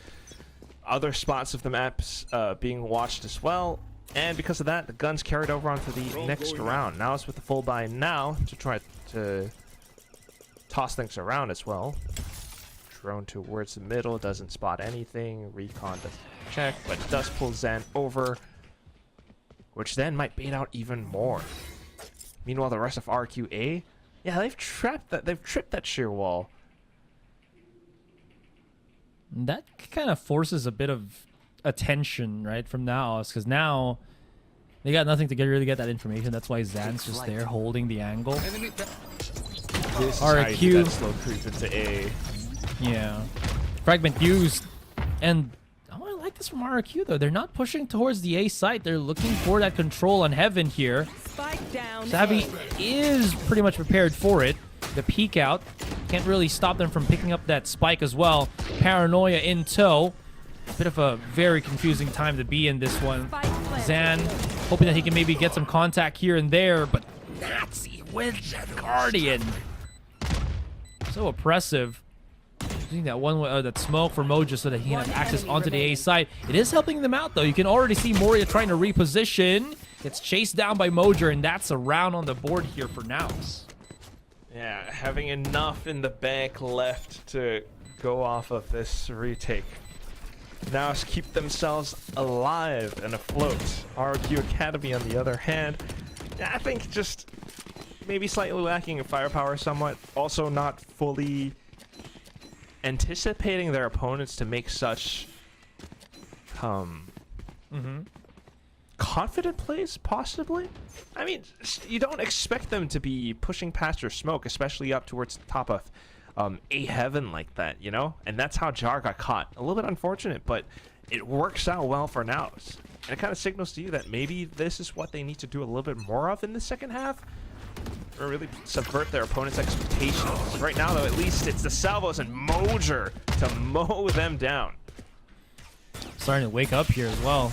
other spots of the maps being watched as well. And because of that, the guns carried over onto the next round. Now it's with the full buy now to try to toss things around as well. Drone towards the middle, doesn't spot anything. Recon doesn't check, but does pull Zen over, which then might bait out even more. Meanwhile, the rest of RQA, yeah, they've tripped that sheer wall. That kind of forces a bit of attention, right, from NAOS, because now they got nothing to really get that information. That's why Zan's just there holding the angle. This is how you RRQ. do that slow creep into A. Yeah. Fragment used. And oh, I like this from RRQ, though. They're not pushing towards the A site. They're looking for that control on Heaven here. Spike down. Savvy A. is pretty much prepared for it. The peek out. Can't really stop them from picking up that spike as well. Paranoia in tow. Bit of a very confusing time to be in this one. Spike planted. Zan hoping that he can maybe get some contact here and there, but Nazi with Guardian. So oppressive. Using that that smoke for Mojo so that he can have access onto the A side. It is helping them out, though. You can already see Moria trying to reposition. Gets chased down by Mojo, and that's a round on the board here for NAOS. Yeah, having enough in the bank left to go off of this retake. NAOS keep themselves alive and afloat. RRQ Academy, on the other hand, I think just maybe slightly lacking in firepower somewhat. Also not fully anticipating their opponents to make such confident plays, possibly. I mean, you don't expect them to be pushing past your smoke, especially up towards the top of A Heaven like that, you know? And that's how Jar got caught. A little bit unfortunate, but it works out well for NAOS. And it kind of signals to you that maybe this is what they need to do a little bit more of in the second half, or really subvert their opponent's expectations. Right now, though, at least it's the Salvos and Mojer to mow them down. Starting to wake up here as well.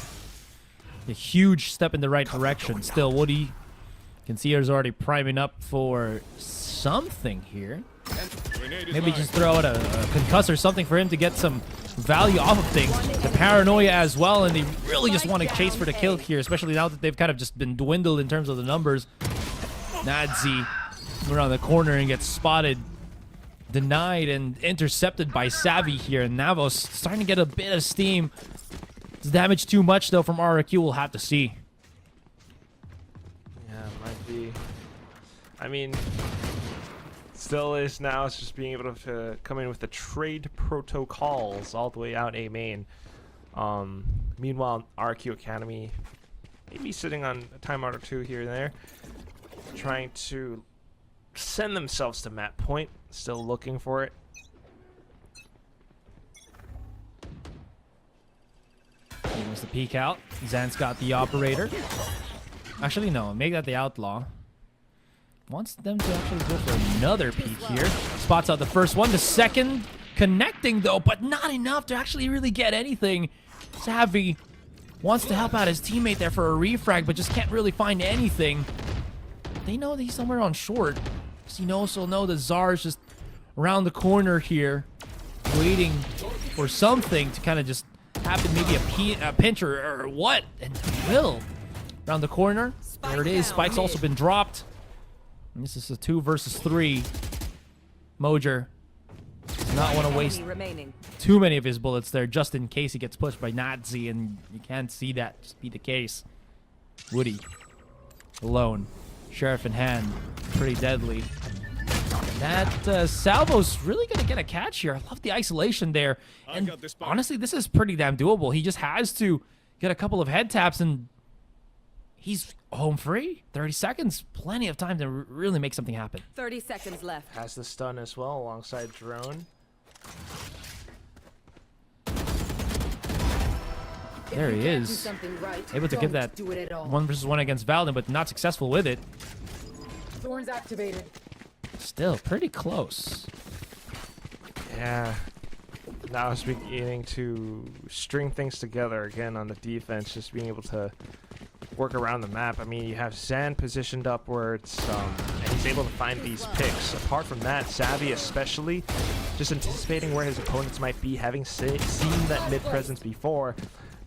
A huge step in the right direction. Still, Woody, you can see he's already priming up for something here. Maybe just throw out a concuss or something for him to get some value off of things. The paranoia as well, and they really just want to chase for the kill here, especially now that they've kind of just been dwindled in terms of the numbers. Nadzi around the corner and gets spotted, denied, and intercepted by Savvy here. And NAOS starting to get a bit of steam. It's damage too much, though, from RRQ. We'll have to see. Yeah, might be. I mean, still is now. It's just being able to come in with the trade protocols all the way out A main. Meanwhile, RRQ Academy maybe sitting on a timeout or two here and there, trying to send themselves to map point. Still looking for it. He the peek out. Zan's got the operator. Actually, no. Make that the outlaw. Wants them to actually go for another peek here. Spots out the first one. The second connecting, though, but not enough to actually really get anything. Savvy wants to help out his teammate there for a refrag, but just can't really find anything. They know that he's somewhere on short. So also know that Czar's just around the corner here, waiting for something to kind of just happen, maybe a pinch or what, and will. Around the corner. There it is. Spike's also been dropped. And this is a 2 versus 3. Mojer does not want to waste too many of his bullets there, just in case he gets pushed by Nazi, and you can't see that just be the case. Woody alone, sheriff in hand, pretty deadly. That Salvo's really gonna get a catch here. I love the isolation there, and honestly, this is pretty damn doable. He just has to get a couple of head taps, and he's home free. 30 seconds, plenty of time to really make something happen. 30 seconds left. Has the stun as well alongside drone. There he is. Able to give that 1 versus 1 against Valdin, but not successful with it. Thorns activated. Still pretty close. Yeah. Now it's beginning to string things together again on the defense, just being able to work around the map. I mean, you have Zan positioned upwards, and he's able to find these picks. Apart from that, Savvy especially, just anticipating where his opponents might be, having seen that mid presence before,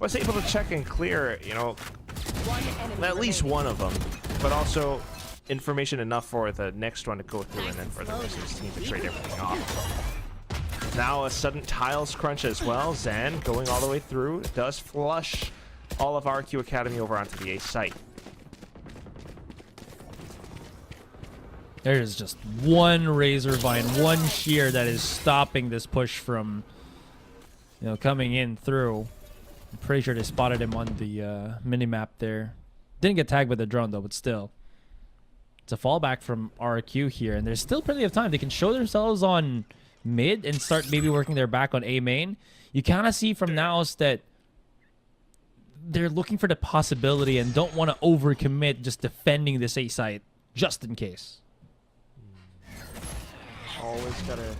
was able to check and clear, you know, at least one of them, but also information enough for the next one to go through, and then for the rest of his team to trade everything off. Now a sudden tiles crunch as well. Zan going all the way through, does flush all of RRQ Academy over onto the A site. There is just one razor vine, one shear that is stopping this push from, you know, coming in through. I'm pretty sure they spotted him on the mini-map there. Didn't get tagged with the drone, though, but still. It's a fallback from RRQ here, and there's still plenty of time. They can show themselves on mid and start maybe working their back on A main. You kind of see from NAOS that they're looking for the possibility and don't want to overcommit just defending this A site just in case. Always gotta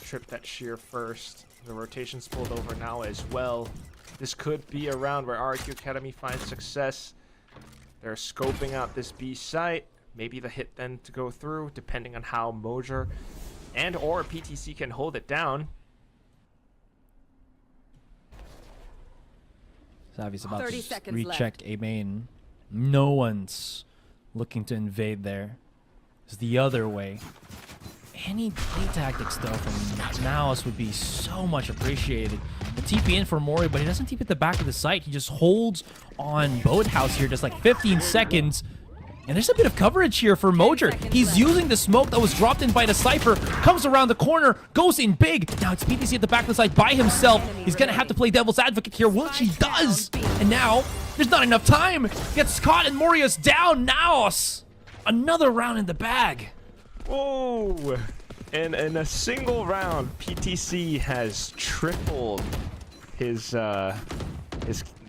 trip that shear first. The rotation's pulled over now as well. This could be a round where RRQ Academy finds success. They're scoping out this B site. Maybe the hit then to go through, depending on how Mojer and or PTC can hold it down. Savvy's about 30 to seconds recheck A main. No one's looking to invade there. It's the other way. Any play tactics, though, from NAOS would be so much appreciated. The TP in for Mori, but he doesn't TP at the back of the site. He just holds on Boathouse here, just like 15 seconds. And there's a bit of coverage here for Mojer. He's using the smoke that was dropped in by the Cypher, comes around the corner, goes in big. Now it's PTC at the back of the site by himself. He's going to have to play devil's advocate here, which he does. And now there's not enough time. Gets caught and Moria's down. NAOS, another round in the bag. Oh, and in a single round, PTC has tripled his the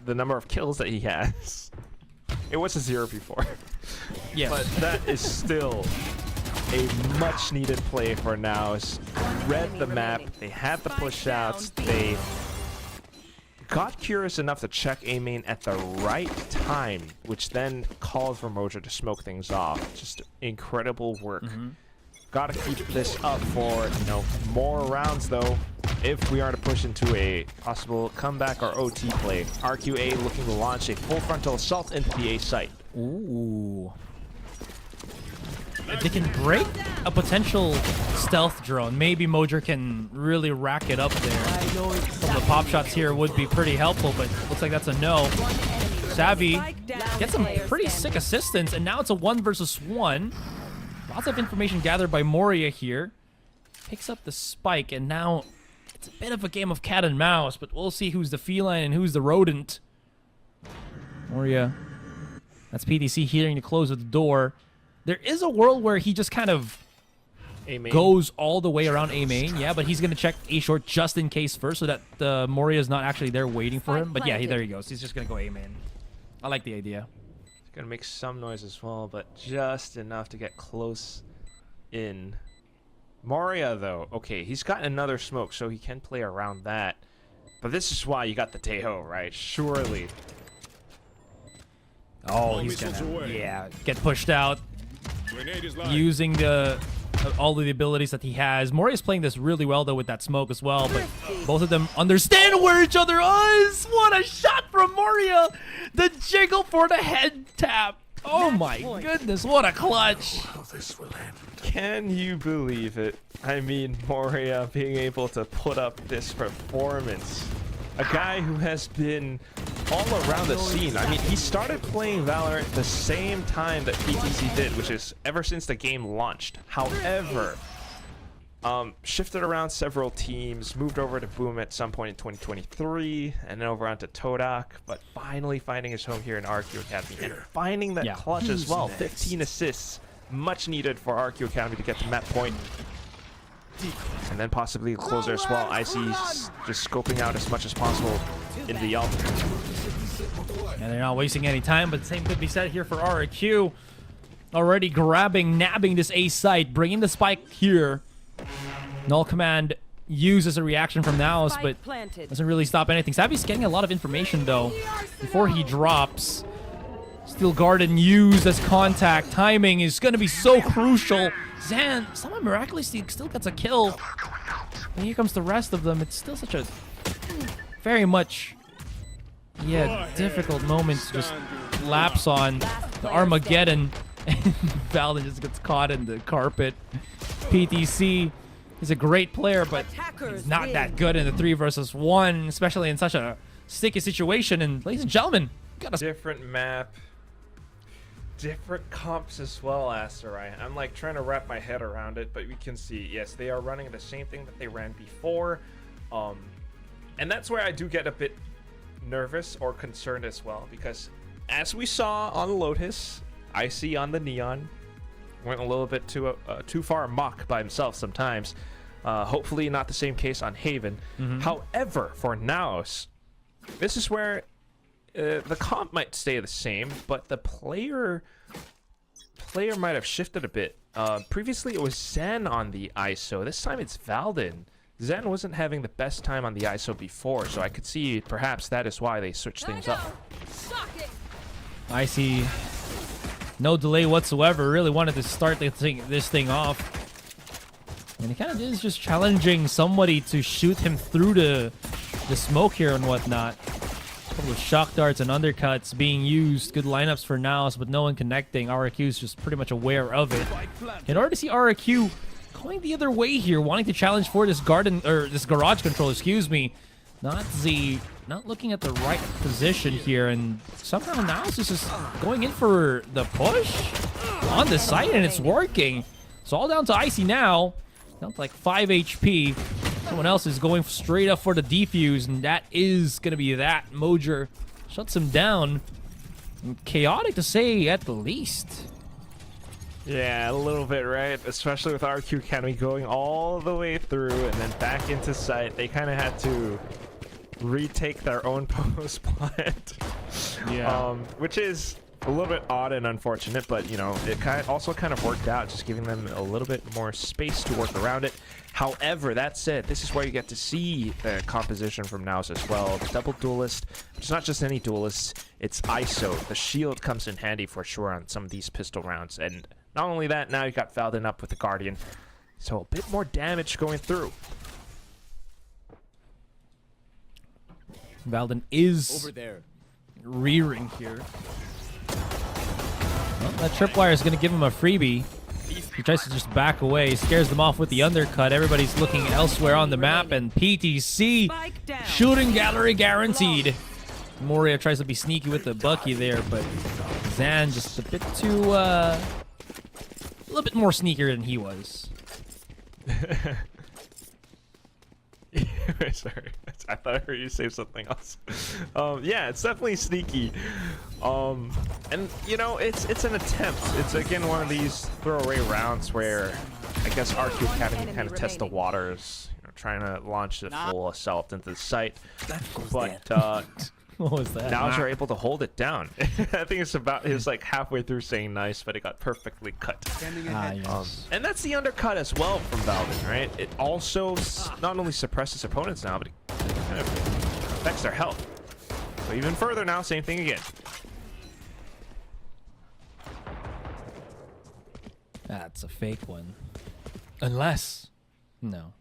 number of kills that he has. It was a 0 before. Yes. But that is still a much needed play for NAOS. Read the map, they had the push outs, they got curious enough to check A main at the right time, which then called for Mojer to smoke things off. Just incredible work. Gotta keep this up for, you know, more rounds though, if we are to push into a possible comeback or OT play. RQA looking to launch a full frontal assault into the A site. Ooh. If they can break a potential stealth drone, maybe Mojer can really rack it up there. Some of the pop shots here would be pretty helpful, but looks like that's a no. Savvy gets some pretty sick assistance, and now it's a 1 versus 1. Lots of information gathered by Moria here. Picks up the spike, and now it's a bit of a game of cat and mouse, but we'll see who's the feline and who's the rodent. Moria. That's PTC hearing to close the door. There is a world where he just kind of goes all the way around A main, yeah, but he's going to check A short just in case first so that Moria is not actually there waiting for him. But yeah, there he goes. He's just going to go A main. I like the idea. Gonna make some noise as well, but just enough to get close in. Moria, though, okay, he's got another smoke, so he can play around that. But this is why you got the Teho, right? Surely. Oh, he's gonna, yeah, get pushed out. Using all of the abilities that he has. Moria's playing this really well, though, with that smoke as well, but both of them understand where each other is. What a shot from Moria! The jiggle for the head tap. Oh my goodness, what a clutch. How this will end. Can you believe it? I mean, Moria being able to put up this performance. A guy who has been all around the scene. I mean, he started playing Valorant the same time that PTC did, which is ever since the game launched. However, shifted around several teams, moved over to Boom at some point in 2023, and then over onto Todak, but finally finding his home here in RRQ Academy, and finding that clutch as well. 15 assists, much needed for RRQ Academy to get to map point. And then possibly a closer as well. IC's just scoping out as much as possible in the Yelp. And they're not wasting any time, but the same could be said here for RRQ. Already nabbing this A site, bringing the spike here. Null command used as a reaction from NAOS, but doesn't really stop anything. Savvy's getting a lot of information, though, before he drops. Steel Garden used as contact. Timing is going to be so crucial. Zan, someone miraculously still gets a kill. And here comes the rest of them. It's still such a very much, difficult moment to just lapse on the Armageddon. And Valen just gets caught in the carpet. PTC is a great player, but he's not that good in the 3 versus 1, especially in such a sticky situation. And ladies and gentlemen, got a different map. Different comps as well, Asterai. I'm like trying to wrap my head around it, but we can see, yes, they are running the same thing that they ran before. And that's where I do get a bit nervous or concerned as well, because as we saw on Lotus, IC on the Neon, went a little bit too far amok by himself sometimes. Hopefully not the same case on Haven. However, for NAOS, this is where the comp might stay the same, but the player might have shifted a bit. Previously, it was Zen on the ISO. This time, it's Valden. Zen wasn't having the best time on the ISO before, so I could see perhaps that is why they switched things up. I see. No delay whatsoever. Really wanted to start this thing off. And he kind of is just challenging somebody to shoot him through the smoke here and whatnot. A couple of shock darts and undercuts being used. Good lineups for NAOS, but no one connecting. RRQ is just pretty much aware of it. In order to see RRQ going the other way here, wanting to challenge for this this garage control, excuse me. Not looking at the right position here, and somehow NAOS is just going in for the push on the site, and it's working. It's all down to Icy now. Down to like 5 HP. Someone else is going straight up for the defuse, and that is going to be that. Mojer shuts him down. Chaotic to say at the least. Yeah, a little bit, right? Especially with RQ Academy going all the way through and then back into sight. They kind of had to retake their own post plant. Yeah. Which is a little bit odd and unfortunate, but you know, it also kind of worked out, just giving them a little bit more space to work around it. However, that said, this is where you get to see the composition from NAOS as well. The double duelist, it's not just any duelist, it's ISO. The shield comes in handy for sure on some of these pistol rounds, and not only that, now you got Valden up with the Guardian, so a bit more damage going through. Valden is Over there. rearing here. Well, that tripwire is going to give him a freebie. He tries to just back away, scares them off with the undercut. Everybody's looking elsewhere on the map, and PTC shooting gallery guaranteed. Moria tries to be sneaky with the Bucky there, but Zan just a bit too, a little bit more sneakier than he was. Sorry, I thought I heard you say something else. Yeah, it's definitely sneaky. And you know, it's an attempt. It's again one of these throwaway rounds where I guess RQ Academy kind of test the waters, you know, trying to launch the full assault into the site. But What was that? NAOS are able to hold it down. I think it was like halfway through saying nice, but it got perfectly cut. Yes. And that's the undercut as well from Valden, right? It also not only suppresses opponents now, but it kind of affects their health. So even further now, same thing again. That's a fake one. Unless... No.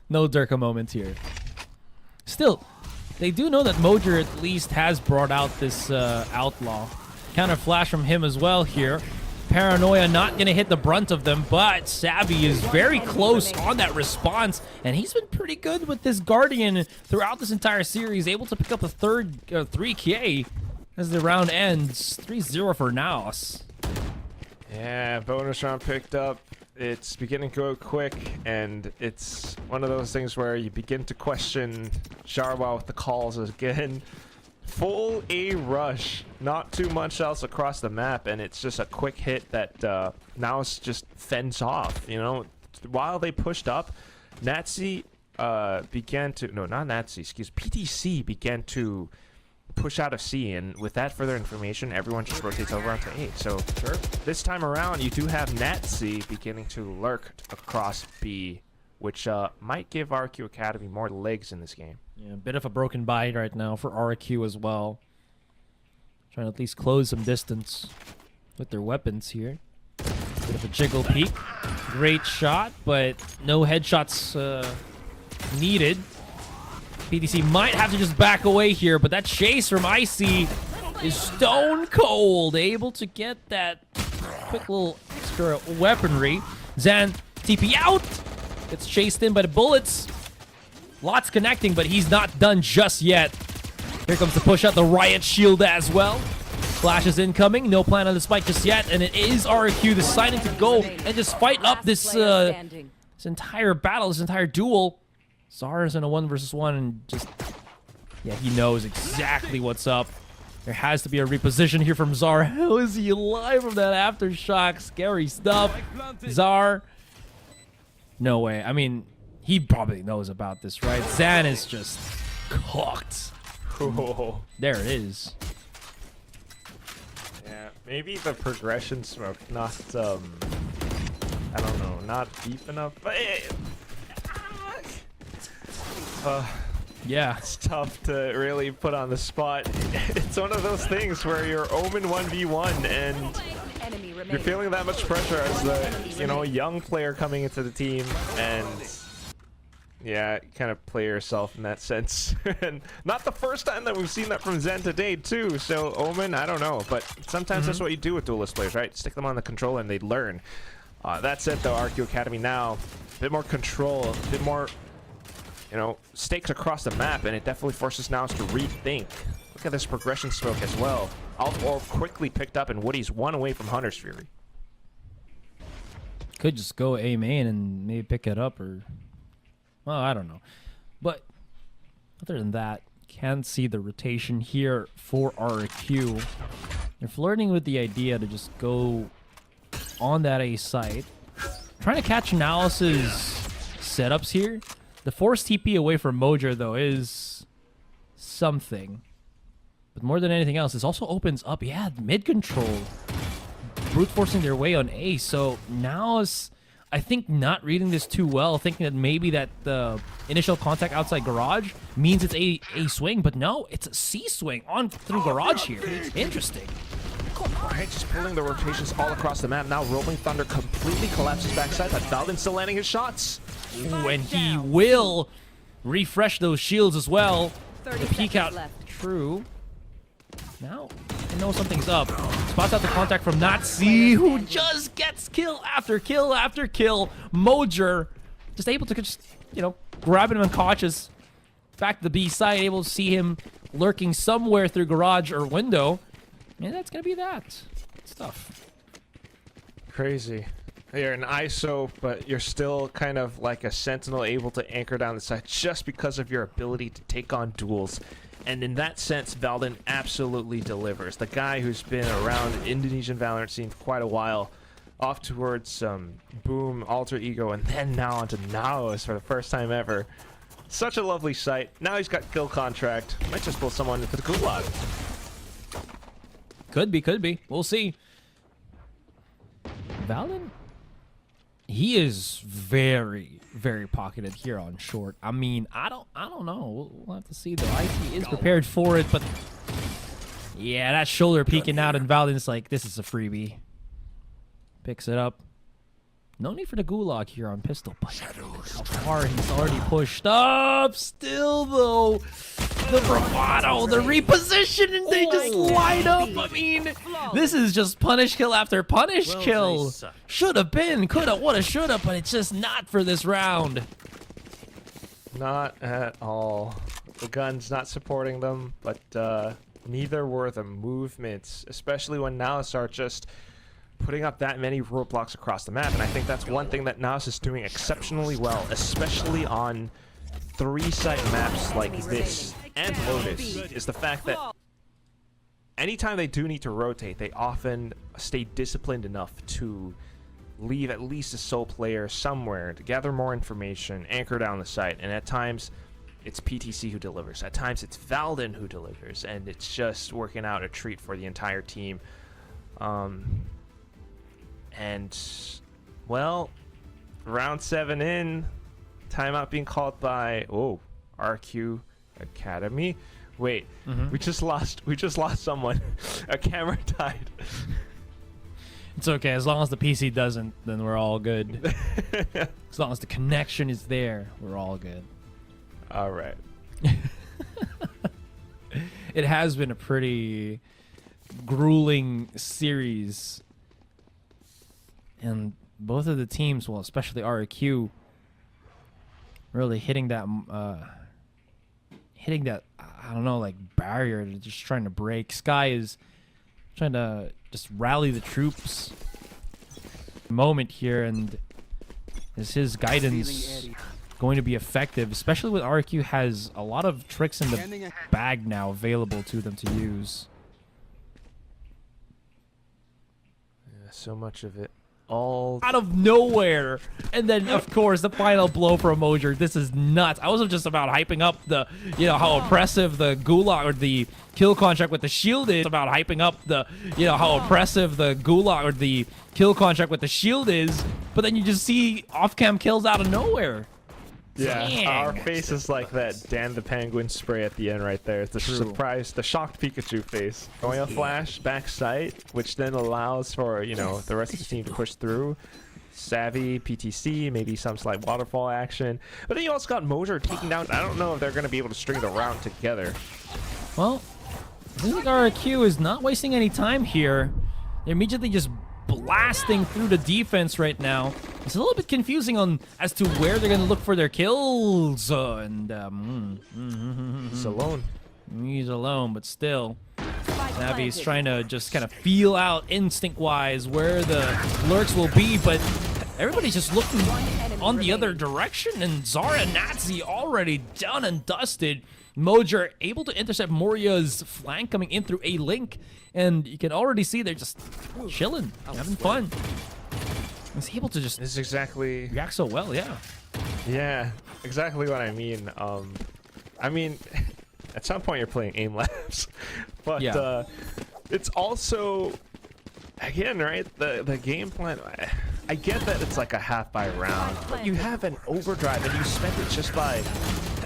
No Durka moment here. Still, they do know that Mojer at least has brought out this outlaw. Counter flash from him as well here. Paranoia not going to hit the brunt of them, but Savvy is very close on that response, and he's been pretty good with this Guardian throughout this entire series, able to pick up a third 3K as the round ends. 3-0 for NAOS. Yeah, bonus round picked up. It's beginning to go quick, and it's one of those things where you begin to question Jarwa with the calls again. Full A rush, not too much else across the map, and it's just a quick hit that NAOS just fends off. You know, while they pushed up, PTC began to push out of C, and with that further information, everyone just rotates over onto A. So this time around, you do have Nazi beginning to lurk across B, which might give RQ Academy more legs in this game. Yeah, a bit of a broken bite right now for RQ as well. Trying to at least close some distance with their weapons here. Bit of a jiggle peek. Great shot, but no headshots needed. PTC might have to just back away here, but that chase from Icy is stone cold. Able to get that quick little extra weaponry. Zan TP out. Gets chased in by the bullets. Lots connecting, but he's not done just yet. Here comes the push out, the Riot Shield as well. Flash is incoming. No plan on the spike just yet, and it is RQ deciding to go and just fight up this entire battle, this entire duel. Zara's in a 1 versus 1 and just, yeah, he knows exactly what's up. There has to be a reposition here from Czar. How is he alive from that aftershock? Scary stuff. Czar. No way. I mean, he probably knows about this, right? Zan is just cooked. Oh. There it is. Yeah, maybe the progression smoke, not I don't know, not deep enough. But Yeah. it's tough to really put on the spot. It's one of those things where you're Omen 1v1 and Enemy remaining. you're feeling that much pressure as the young player coming into the team, and yeah, kind of play yourself in that sense. And not the first time that we've seen that from Zen today too. So Omen, I don't know, but sometimes that's what you do with duelist players, right? Stick them on the controller and they learn. That said, though, RRQ Academy now a bit more control, a bit more, stakes across the map, and it definitely forces NAOS to rethink. Look at this progression smoke as well. All quickly picked up, and Woody's one away from Hunter's Fury. Could just go A main and maybe pick it up, or well, I don't know. But other than that, can't see the rotation here for RRQ. They're flirting with the idea to just go on that A site, trying to catch NAOS's setups here. The forced TP away from Mojer, though, is something. But more than anything else, this also opens up, mid control. Brute forcing their way on A. So NAOS, I think, not reading this too well, thinking that maybe that the initial contact outside garage means it's a swing, but no, it's a C swing on through garage here. Interesting. Alright, just pulling the rotations all across the map. Now Rolling Thunder completely collapses backside, but Valden's still landing his shots. Ooh, and he will refresh those shields as well. 30 The peek out. seconds left. True. Now, I know something's up. Spots out the contact from Nazi, who just gets kill after kill after kill. Mojer just able to just, grab him unconscious. Back to the B side, able to see him lurking somewhere through garage or window. And that's going to be that. Stuff. Crazy. You're an ISO, but you're still kind of like a sentinel able to anchor down the side just because of your ability to take on duels. And in that sense, Valden absolutely delivers. The guy who's been around Indonesian Valorant scene for quite a while, off towards Boom, Alter Ego, and then now onto NAOS for the first time ever. Such a lovely sight. Now he's got kill contract. Might just pull someone into the gulag. Could be. We'll see. Valden, he is very, very pocketed here on short. I mean, I don't know. We'll have to see though. IT is prepared for it, but yeah, that shoulder peeking out, and Valden's like, this is a freebie. Picks it up. No need for the gulag here on pistol, but how far he's already pushed up. Still though, the bravado, the reposition, and they just light up. I mean, this is just punish kill after punish kill. Should have been, coulda, woulda, shoulda, but it's just not for this round. Not at all. The gun's not supporting them, but neither were the movements, especially when NAOS are just putting up that many roadblocks across the map. And I think that's one thing that NAOS is doing exceptionally well, especially on 3-site maps like this and Lotus, is the fact that anytime they do need to rotate, they often stay disciplined enough to leave at least a sole player somewhere to gather more information, anchor down the site, and at times it's PTC who delivers. At times it's Valden who delivers, and it's just working out a treat for the entire team. And, well, round 7 in, timeout being called by, RRQ Academy. Wait, we just lost someone. A camera died. It's okay, as long as the PC doesn't, then we're all good. As long as the connection is there, we're all good. All right. It has been a pretty grueling series. And both of the teams, well, especially RRQ, really hitting that, I don't know, like barrier, just trying to break. Sky is trying to just rally the troops. Moment here, and is his guidance going to be effective, especially when RRQ has a lot of tricks in the bag now available to them to use. So much of it all out of nowhere. And then, of course, the final blow for Mojer. This is nuts. I wasn't just about hyping up the, how oppressive the gulag or the kill contract with the shield is. About hyping up the, how oppressive the gulag or the kill contract with the shield is. But then you just see off-cam kills out of nowhere. Yeah, Dang. our face is like that Dan the Penguin spray at the end right there. It's the surprise, the shocked Pikachu face. Going a flash, back sight, which then allows for, the rest of the team to push through. Savvy, PTC, maybe some slight waterfall action. But then you also got Mojer taking down. I don't know if they're going to be able to string the round together. Well, I think RRQ is not wasting any time here. They're immediately just blasting through the defense right now. It's a little bit confusing as to where they're going to look for their kills. He's alone. He's alone, but still. Navi's trying to just kind of feel out instinct-wise where the lurks will be, but everybody's just looking on the other direction, and Zara and Nazi already done and dusted. Mojer able to intercept Moria's flank coming in through a link, and you can already see they're just chilling, having fun. He's able to just This is exactly... react so well, yeah. Yeah, exactly what I mean. At some point you're playing aim labs, but Yeah. it's also, again, right, the game plan. I get that it's like a half by round, but you have an overdrive and you spent it just by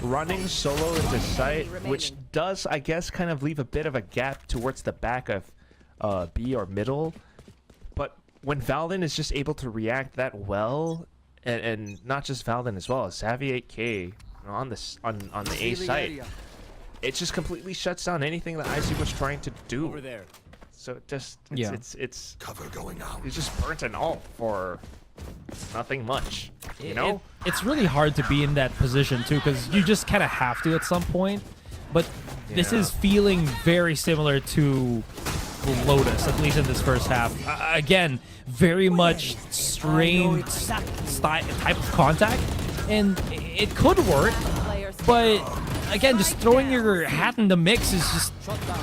running solo into sight, which does, I guess, kind of leave a bit of a gap towards the back of B or middle. But when Valdin is just able to react that well, and not just Valdin as well, Savvy 8K on the A site, it just completely shuts down anything that IC was trying to do. Over there. So it just it's Cover going out. it's just burnt and all for nothing much, It's really hard to be in that position too, because you just kind of have to at some point. But this Yeah. is feeling very similar to Lotus, at least in this first half. Again, very much strained type of contact, and it could work, but again, just throwing your hat in the mix is just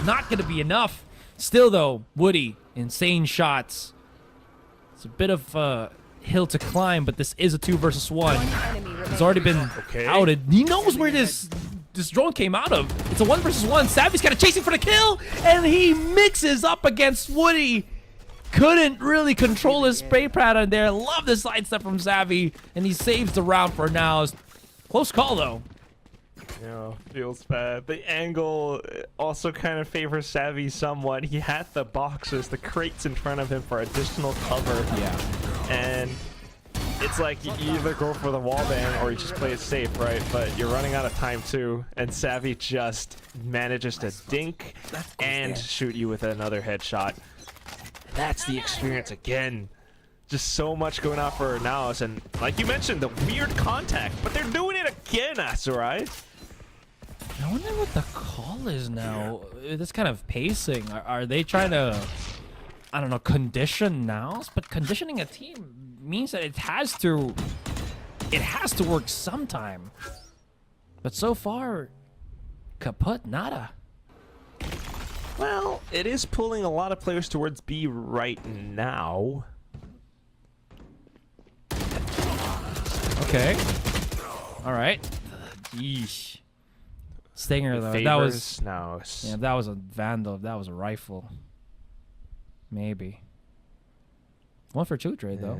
not going to be enough. Still, though, Woody, insane shots. It's a bit of a hill to climb, but this is a 2 versus 1. He's already been outed. He knows where this drone came out of. It's a 1 versus 1. Savvy's kind of chasing for the kill, and he mixes up against Woody. Couldn't really control his spray pattern there. Love the sidestep from Savvy, and he saves the round for now. Close call, though. Feels bad. The angle also kind of favors Savvy somewhat. He had the boxes, the crates in front of him for additional cover. Yeah. And it's like you either go for the wallbang or you just play it safe, right? But you're running out of time too, and Savvy just manages to dink and shoot you with another headshot. That's the experience again. Just so much going on for NAOS, and like you mentioned, the weird contact, but they're doing it again, Asurai. I wonder what the call is now. This kind of pacing. Are they trying to, I don't know, condition NAOS? But conditioning a team means that it has to work sometime. But so far, kaput, nada. Well, it is pulling a lot of players towards B right now. Okay. All right. Yeesh. Stinger though. That was NAOS. yeah. That was a Vandal. That was a rifle. Maybe. 1 for 2 trade though.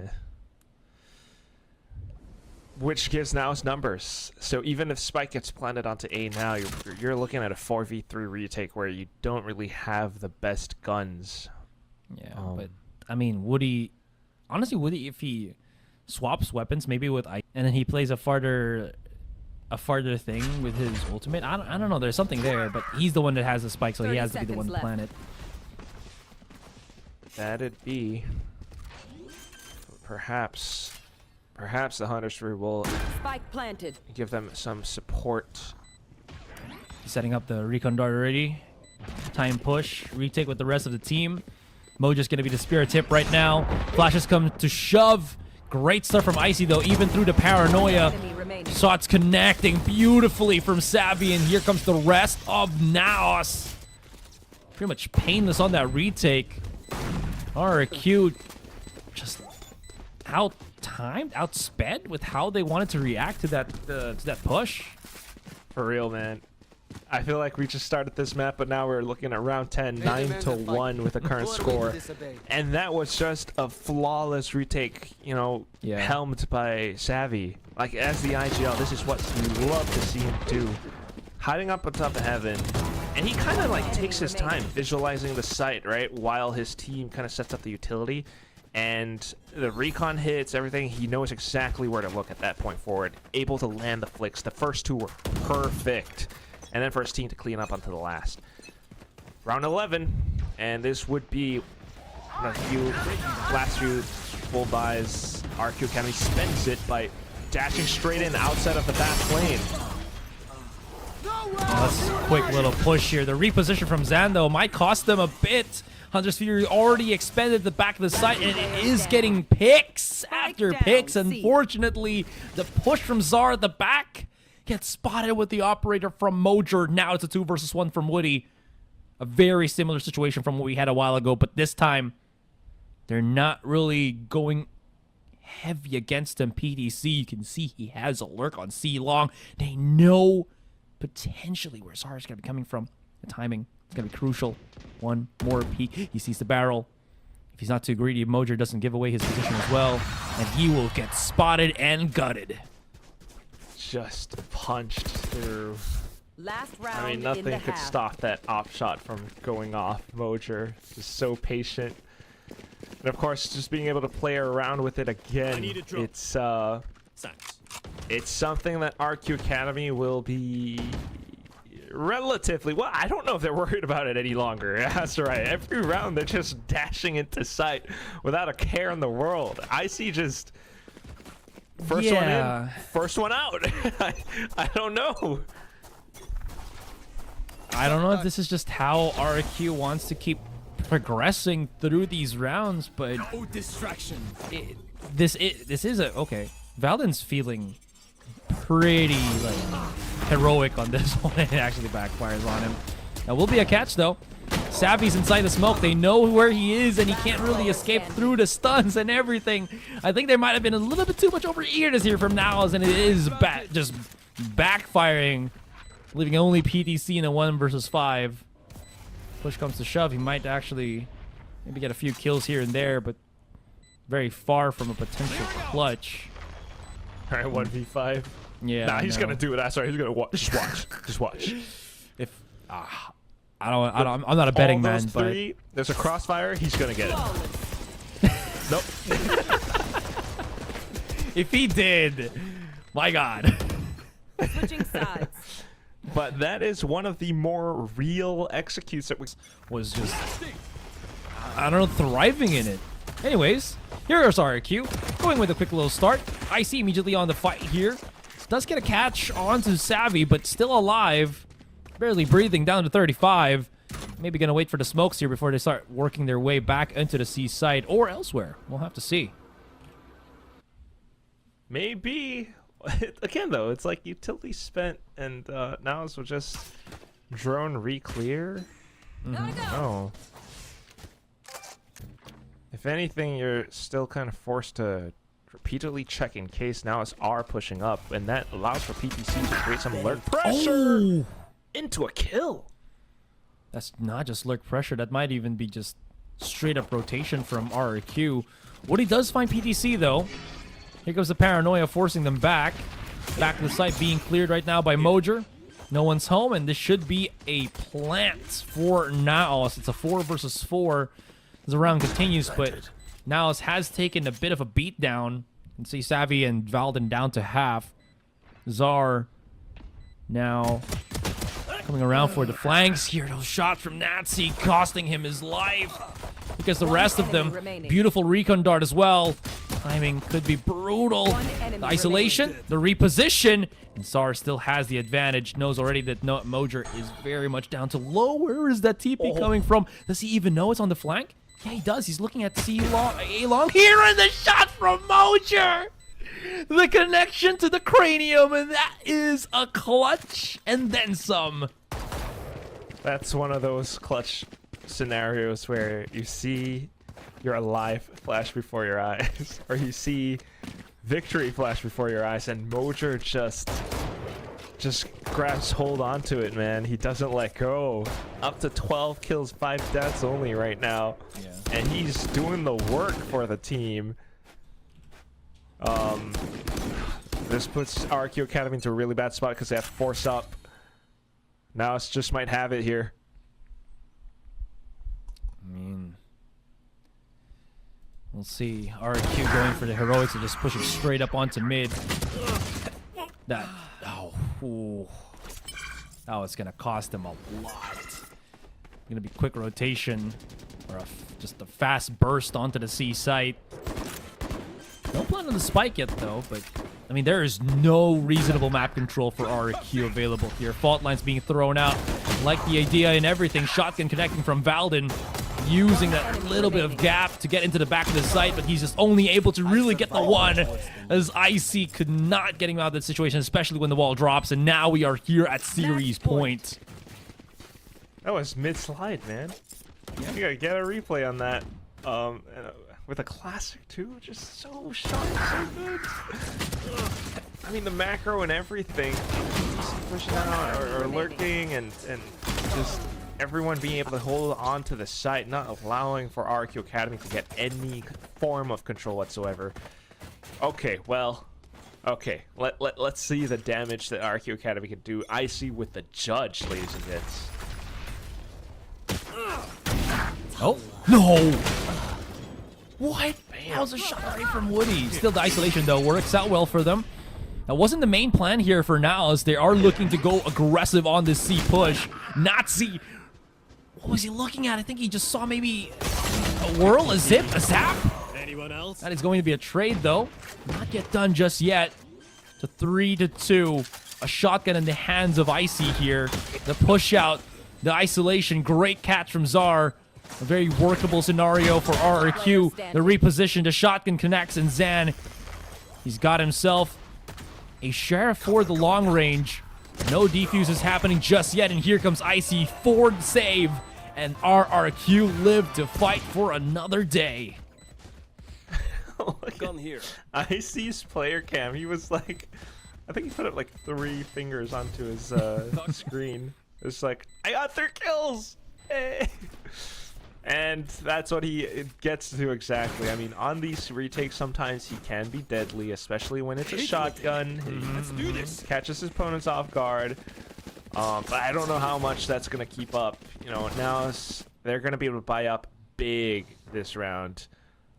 Which gives NAOS numbers. So even if Spike gets planted onto A now, you're looking at a 4v3 retake where you don't really have the best guns. Yeah, but I mean, Woody. Honestly, Woody, if he swaps weapons, maybe with Ice, and then he plays a farther thing with his ultimate. I don't know. There's something there, but he's the one that has the spike, so he has to be the one to plant it. That'd be perhaps the Hunter's Fury will Spike planted. give them some support. Setting up the recon dart already. Time push, retake with the rest of the team. Mojo's gonna be the spirit tip right now. Flashes come to shove. Great stuff from Icy though, even through the paranoia. Shots connecting beautifully from Savvy, and here comes the rest of NAOS. Pretty much painless on that retake. RRQ just out-timed, outsped with how they wanted to react to that push. For real, man. I feel like we just started this map, but now we're looking at round 10, 9-1 with the current score. And that was just a flawless retake, you know, helmed by Savvy. Like, as the IGL, this is what you love to see him do. Hiding up on top of heaven. And he kind of, like, takes his time visualizing the site, right? While his team kind of sets up the utility. And the recon hits, everything, he knows exactly where to look at that point forward. Able to land the flicks. The first two were perfect. And then for his team to clean up onto the last. Round 11, and this would be one of the last few full buys. RRQA Academy spends it by dashing straight in outside of the back lane. That's a quick little push here. The reposition from Zan, though, might cost them a bit. Hunter's Fury already expended the back of the site, and it is getting picks after picks. Unfortunately, the push from Zar at the back gets spotted with the operator from Mojer. Now it's a 2 versus 1 from Woody. A very similar situation from what we had a while ago, but this time they're not really going heavy against him. PDC, you can see he has a lurk on C long. They know potentially where Zara is going to be coming from. The timing is going to be crucial. One more peek. He sees the barrel. If he's not too greedy, Mojer doesn't give away his position as well, and he will get spotted and gutted. Just punched through. Last round. I mean, nothing could stop that op shot from going off. Mojer just so patient, and of course, just being able to play around with it again. It's something that RRQA Academy will be relatively well. I don't know if they're worried about it any longer. That's right. Every round they're just dashing into sight without a care in the world. I see just. First one in, first one out. I don't know. I don't know if this is just how RRQ wants to keep progressing through these rounds, but No distraction. This is a okay. Valdon's feeling pretty like heroic on this one. It actually backfires on him. That will be a catch though. Savvy's inside the smoke. They know where he is, and he can't really escape through the stuns and everything. I think there might have been a little bit too much over-eagerness here from NAOS, and it is just backfiring, leaving only PTC in a 1 versus 5. Push comes to shove. He might actually maybe get a few kills here and there, but very far from a potential clutch. All right, 1v5. Yeah. Nah, he's gonna do it. That's right. He's gonna watch. Just watch. Just watch. If I'm not a betting man, but there's a crossfire. He's gonna get it. Nope. if he did, my God. Switching sides. But that is one of the more real executes that was just, I don't know, thriving in it. Anyways, here's RRQ going with a quick little start. I see immediately on the fight here. Does get a catch onto Savvy, but still alive. Barely breathing, down to 35. Maybe gonna wait for the smokes here before they start working their way back into the C side or elsewhere. We'll have to see. Maybe. Again, though, it's like utility spent, and now it's just drone re-clear. Oh. If anything, you're still kind of forced to repeatedly check in case NAOS are pushing up, and that allows for PTC to create some alert pressure into a kill. That's not just lurk pressure. That might even be just straight up rotation from RRQ. Woody does find PTC though. Here goes the paranoia forcing them back. Back to the site being cleared right now by Mojer. No one's home, and this should be a plant for NAOS. It's a 4 versus 4 as the round continues, but NAOS has taken a bit of a beat down. You can see Savvy and Valdon down to half. Zar now coming around for the flanks here. Those shots from Nazi costing him his life. Because the rest of them, beautiful recon dart as well. Timing could be brutal. The isolation, the reposition, and Zar still has the advantage. Knows already that Mojer is very much down to low. Where is that TP coming from? Does he even know it's on the flank? Yeah, he does. He's looking at A long here, and the shot from Mojer. The connection to the cranium, and that is a clutch, and then some. That's one of those clutch scenarios where you see your life flash before your eyes, or you see victory flash before your eyes, and Mojer just grabs hold onto it, man. He doesn't let go. Up to 12 kills, 5 deaths only right now. Yeah. And he's doing the work for the team. This puts RRQ Academy into a really bad spot because they have to force up. NAOS just might have it here. I mean, we'll see. RRQ going for the heroics and just pushing straight up onto mid. That, ooh. Oh, it's gonna cost them a lot. Gonna be quick rotation or just a fast burst onto the C site. No plan on the spike yet, though, but I mean, there is no reasonable map control for RRQ available here. Fault lines being thrown out. Like the idea and everything. Shotgun connecting from Valden, using that little bit of gap to get into the back of the site, but he's just only able to really get the one, as IC could not get him out of that situation, especially when the wall drops, and now we are here at series point. That was mid-slide, man. You gotta get a replay on that. With a classic too, just so sharp, so good. I mean, the macro and everything, just pushing out or lurking, and just everyone being able to hold on to the site, not allowing for RRQ Academy to get any form of control whatsoever. Okay, well, okay, let's see the damage that RRQ Academy can do. I see with the judge, ladies and gents. Oh, no! What? That was a shot right from Woody. Still, the isolation, though, works out well for them. That wasn't the main plan here for now, as they are looking to go aggressive on this C push. Nazi! What was he looking at? I think he just saw maybe a whirl, a zip, a zap? Anyone else? That is going to be a trade, though. Not yet done just yet. To 3-2. A shotgun in the hands of Icy here. The push out, the isolation. Great catch from Czar. A very workable scenario for RRQ. The reposition, the shotgun connects, and Zan, he's got himself a sheriff for the long range. No defuse is happening just yet, and here comes Icy. Forward save, and RRQ live to fight for another day. Gun here. Icy's player cam, he was like, I think he put up like 3 fingers onto his screen. It's like, I got 3 kills! Hey! And that's what he gets to exactly. I mean, on these retakes, sometimes he can be deadly, especially when it's a shotgun. Let's do this. Catches his opponents off guard. But I don't know how much that's going to keep up. You know, now they're going to be able to buy up big this round.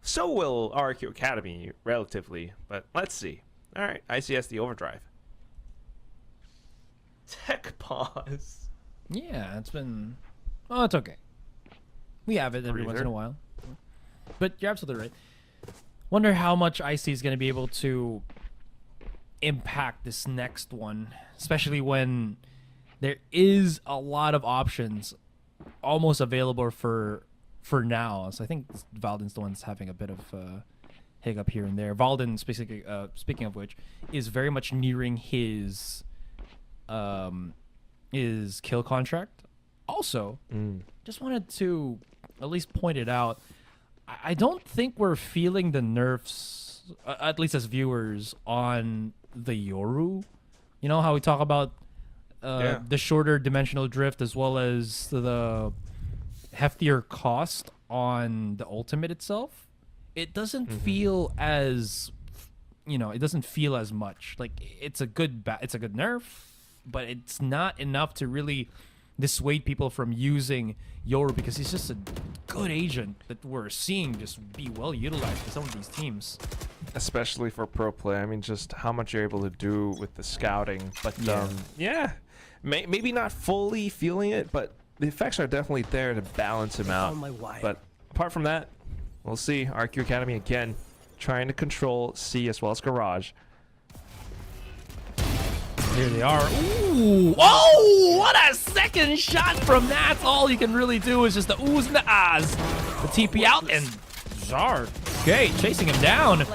So will RRQ Academy, relatively. But let's see. All right, ICS the overdrive. Tech pause. Yeah, it's been... Oh, it's okay. We have it every once in a while. But you're absolutely right. Wonder how much IC is going to be able to impact this next one, especially when there is a lot of options almost available for now. So I think Valden's the one that's having a bit of hiccup here and there. Valden, speaking of which, is very much nearing his kill contract. Also, just wanted to at least point it out. I don't think we're feeling the nerfs, at least as viewers, on the Yoru. You know how we talk about the shorter dimensional drift as well as the heftier cost on the ultimate itself? It doesn't feel as, it doesn't feel as much. Like, it's a good nerf, but it's not enough to really dissuade people from using Yoru, because he's just a good agent that we're seeing just be well utilized for some of these teams. Especially for pro play. I mean, just how much you're able to do with the scouting. But maybe not fully feeling it, but the effects are definitely there to balance him out. But apart from that, we'll see. RRQ Academy again trying to control C as well as Garage. Here they are. Ooh! Oh! What a second shot from that! All you can really do is just the oohs and the ahs. The TP out, and Czar, okay, chasing him down.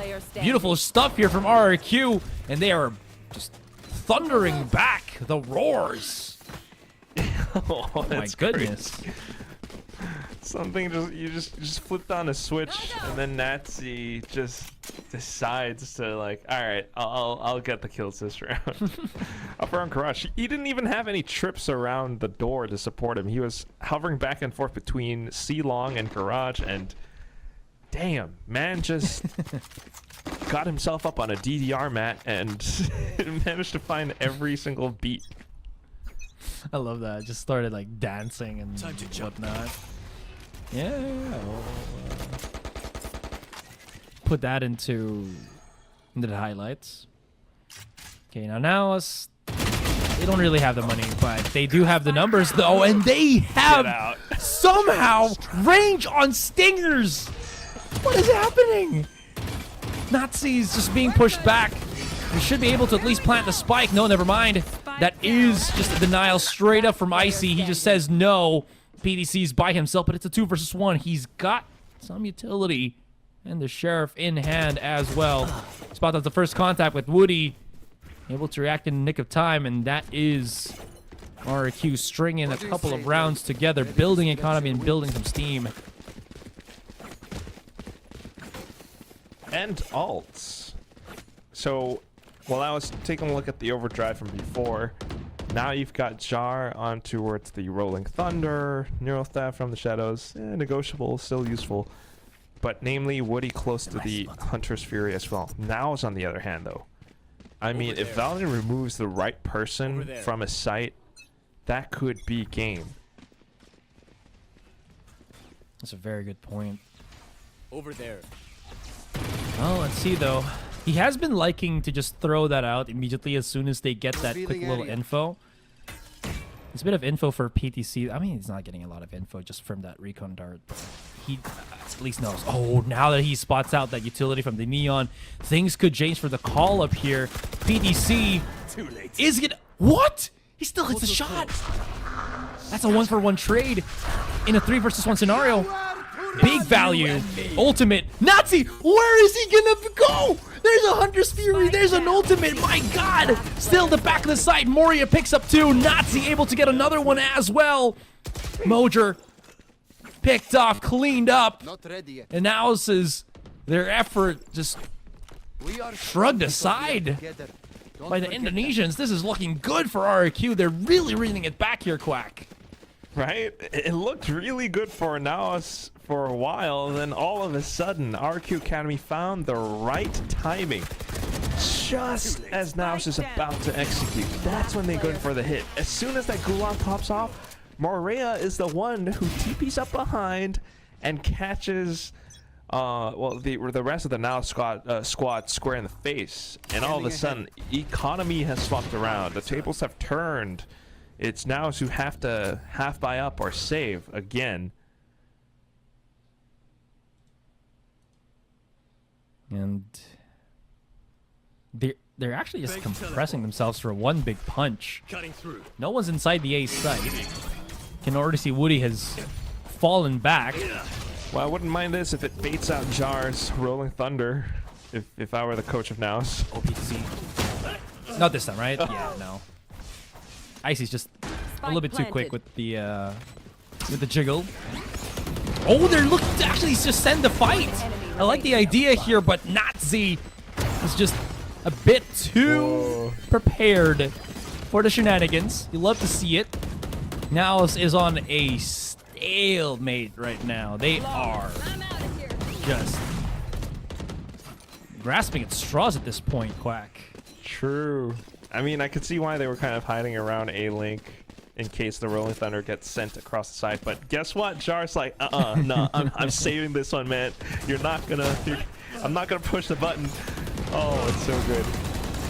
Beautiful stuff here from RRQ, and they are just thundering back the roars. Oh my goodness. Something just flipped on a switch, and then Nazi just decides to like, all right, I'll get the kills this round. Up around Garage, he didn't even have any trips around the door to support him. He was hovering back and forth between C Long and Garage, and damn, man just got himself up on a DDR mat and managed to find every single beat. I love that. Just started like dancing and whatnot. Yeah. We'll, put that into the highlights. Okay, now NAOS, they don't really have the money, but they do have the numbers though, and they have somehow range on stingers. What is happening? Nazis just being pushed back. We should be able to at least plant the spike. No, never mind. That is just a denial straight up from Icy. He just says no. PDC's by himself, but it's a 2 versus 1. He's got some utility and the Sheriff in hand as well. Spot out the first contact with Woody. Able to react in the nick of time, and that is RRQ stringing a couple of rounds together, building economy and building some steam. And alts. So while I was taking a look at the overdrive from before, now you've got Jar on towards the Rolling Thunder, Neural Staff from the Shadows, negotiable, still useful. But namely, Woody close to the Hunter's Fury as well. NAOS on the other hand, though. I mean, if Valiant removes the right person from a site, that could be game. That's a very good point. Over there. Oh, let's see though. He has been liking to just throw that out immediately as soon as they get that quick little info. It's a bit of info for PTC. I mean, he's not getting a lot of info just from that recon dart. He at least knows. Oh, now that he spots out that utility from the Neon, things could change for the call up here. PTC is gonna... What? He still hits a shot. That's a 1-for-1 trade in a 3 versus 1 scenario. Big value. Ultimate. Nazi, where is he gonna go? There's a Hunter's Fury. There's an ultimate. My God. Still the back of the site. Moria picks up 2. Nazi able to get another one as well. Mojer picked off, cleaned up. And now is their effort just shrugged aside by the Indonesians. This is looking good for RRQ. They're really reading it back here, Quack. Right? It looked really good for NAOS for a while, then all of a sudden, RRQ Academy found the right timing. Just as NAOS is about to execute, that's when they go for the hit. As soon as that Gulag pops off, Morea is the one who TPs up behind and catches the rest of the NAOS squad square in the face. And all of a sudden, economy has swapped around. The tables have turned. It's NAOS who have to half buy up or save again. And they're actually just compressing themselves for one big punch. Cutting through. No one's inside the A site. Can already see Woody has fallen back. Well, I wouldn't mind this if it baits out Jar's Rolling Thunder. If I were the coach of NAOS. OPC. Not this time, right? Yeah, no. Icy's just a little bit too quick with the jiggle. Oh, they're looking to actually just send the fight. I like the idea here, but Nazi is just a bit too prepared for the shenanigans. You love to see it. NAOS is on a stalemate right now. They are just grasping at straws at this point, Quack. True. I mean, I could see why they were kind of hiding around A-Link in case the Rolling Thunder gets sent across the side. But guess what? Jar's like, no, I'm saving this one, man. I'm not gonna push the button. Oh, it's so good.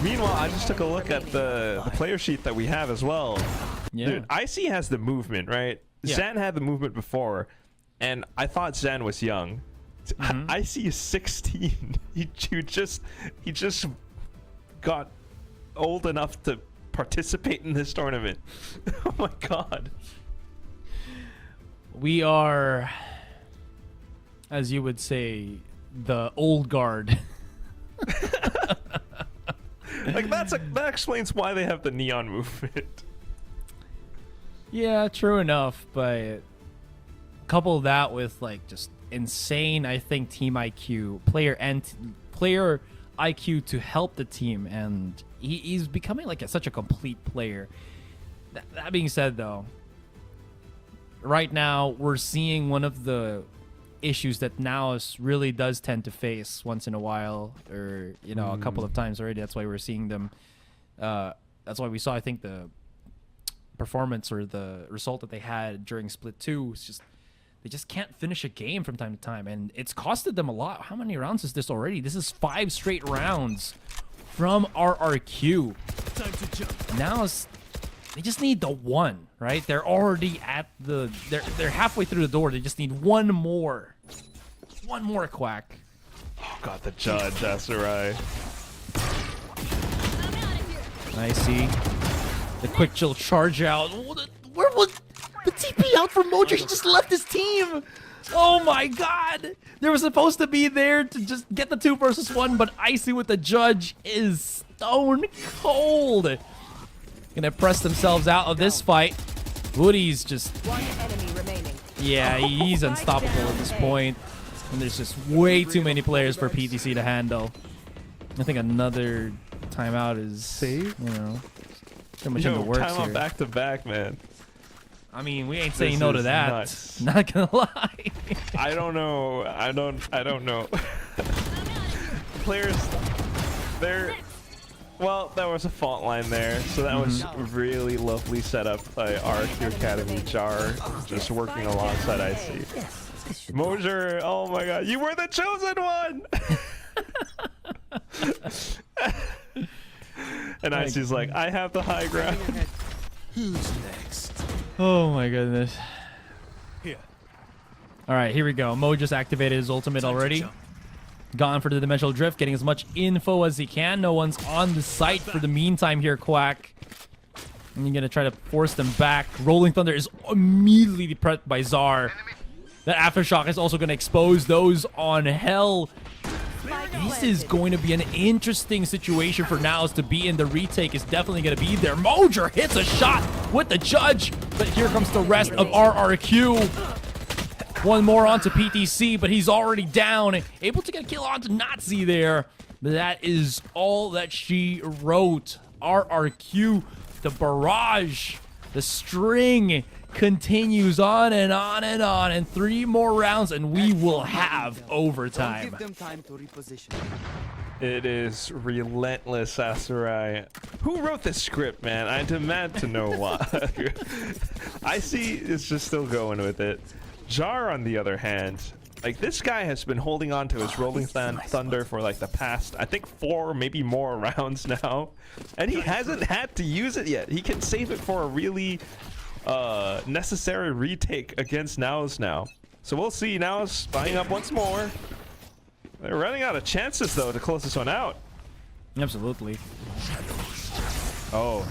Meanwhile, I just took a look at the player sheet that we have as well. Yeah. Dude, Icy has the movement, right? Yeah. Zen had the movement before, and I thought Zen was young. Icy is 16. He just got old enough to participate in this tournament. Oh my God. We are, as you would say, the old guard. Like that explains why they have the neon movement. Yeah, true enough, but couple that with like just insane, I think, team IQ, player IQ to help the team, and he's becoming like such a complete player. That being said, though, right now we're seeing one of the issues that NAOS really does tend to face once in a while, or a couple of times already. That's why we're seeing them. That's why we saw, I think, the performance or the result that they had during Split 2 is just they just can't finish a game from time to time, and it's costed them a lot. How many rounds is this already? This is 5 straight rounds from RRQ. Time to jump. Now they just need the one, right? They're already at they're halfway through the door. They just need one more quack. Oh god, the judge, that's right. I see the quick chill charge out. Where was the TP out for Mojo? He just left his team. Oh my god. They were supposed to be there to just get the 2 versus 1, but Icy with the judge is stone cold. Gonna press themselves out of this fight. Woody's just... One enemy remaining. Yeah, he's unstoppable at this point. And there's just way too many players for PTC to handle. I think another timeout is, pretty much in the works timeout here. back to back, man. I mean, we ain't saying This no to is that. nuts. Not gonna lie. I don't know. I don't know. Players, they're... Well, there was a fault line there, so that was really lovely setup by RRQ Academy. Jar just working alongside IC. Moser, oh my god, you were the chosen one! And IC's like, I have the high ground. Who's next? Oh my goodness. Here. All right, here we go. Mo just activated his ultimate already. Gone for the dimensional drift, getting as much info as he can. No one's on the site for the meantime here, Quack. And you're gonna try to force them back. Rolling Thunder is immediately prepped by Czar. That Aftershock is also gonna expose those on Hell. This is going to be an interesting situation for NAOS to be in. The retake is definitely going to be there. Mojer hits a shot with the judge, but here comes the rest of RRQ. One more onto PTC, but he's already down. Able to get a kill onto Nazi there. But that is all that she wrote. RRQ, the barrage, the string continues on and on and on, and 3 more rounds and we will have overtime. Give them time to reposition. It is relentless, Asarai. Who wrote this script, man? I demand to know why. I see it's just still going with it. Jar, on the other hand, like, this guy has been holding on to his Rolling Thunder for like the past, I think, 4, maybe more rounds now, and he hasn't had to use it yet. He can save it for a really necessary retake against NAOS now. So we'll see. NAOS buying up once more. They're running out of chances, though, to close this one out. Absolutely. Oh.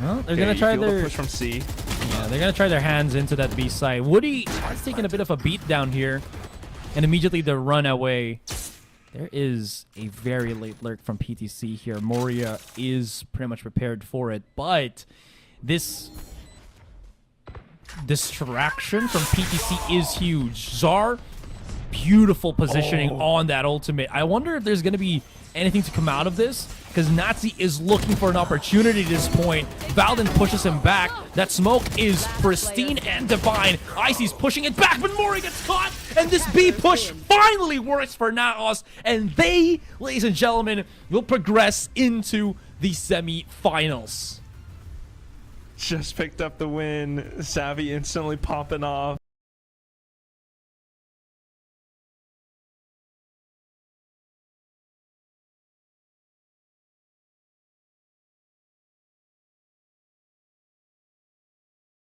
Well, they're Okay, gonna try you feel the their push from C. yeah, they're gonna try their hands into that B side. Woody has taken a bit of a beat down here, and immediately the run away. There is a very late lurk from PTC here. Moria is pretty much prepared for it, but this distraction from PTC is huge. Czar, beautiful positioning on that ultimate. I wonder if there's going to be anything to come out of this, because Nazi is looking for an opportunity at this point. Valden pushes him back. That smoke is pristine and divine. Icy's pushing it back, but Moria gets caught, and this B push finally works for NAOS, and they, ladies and gentlemen, will progress into the semi-finals. Just picked up the win. Savvy instantly popping off.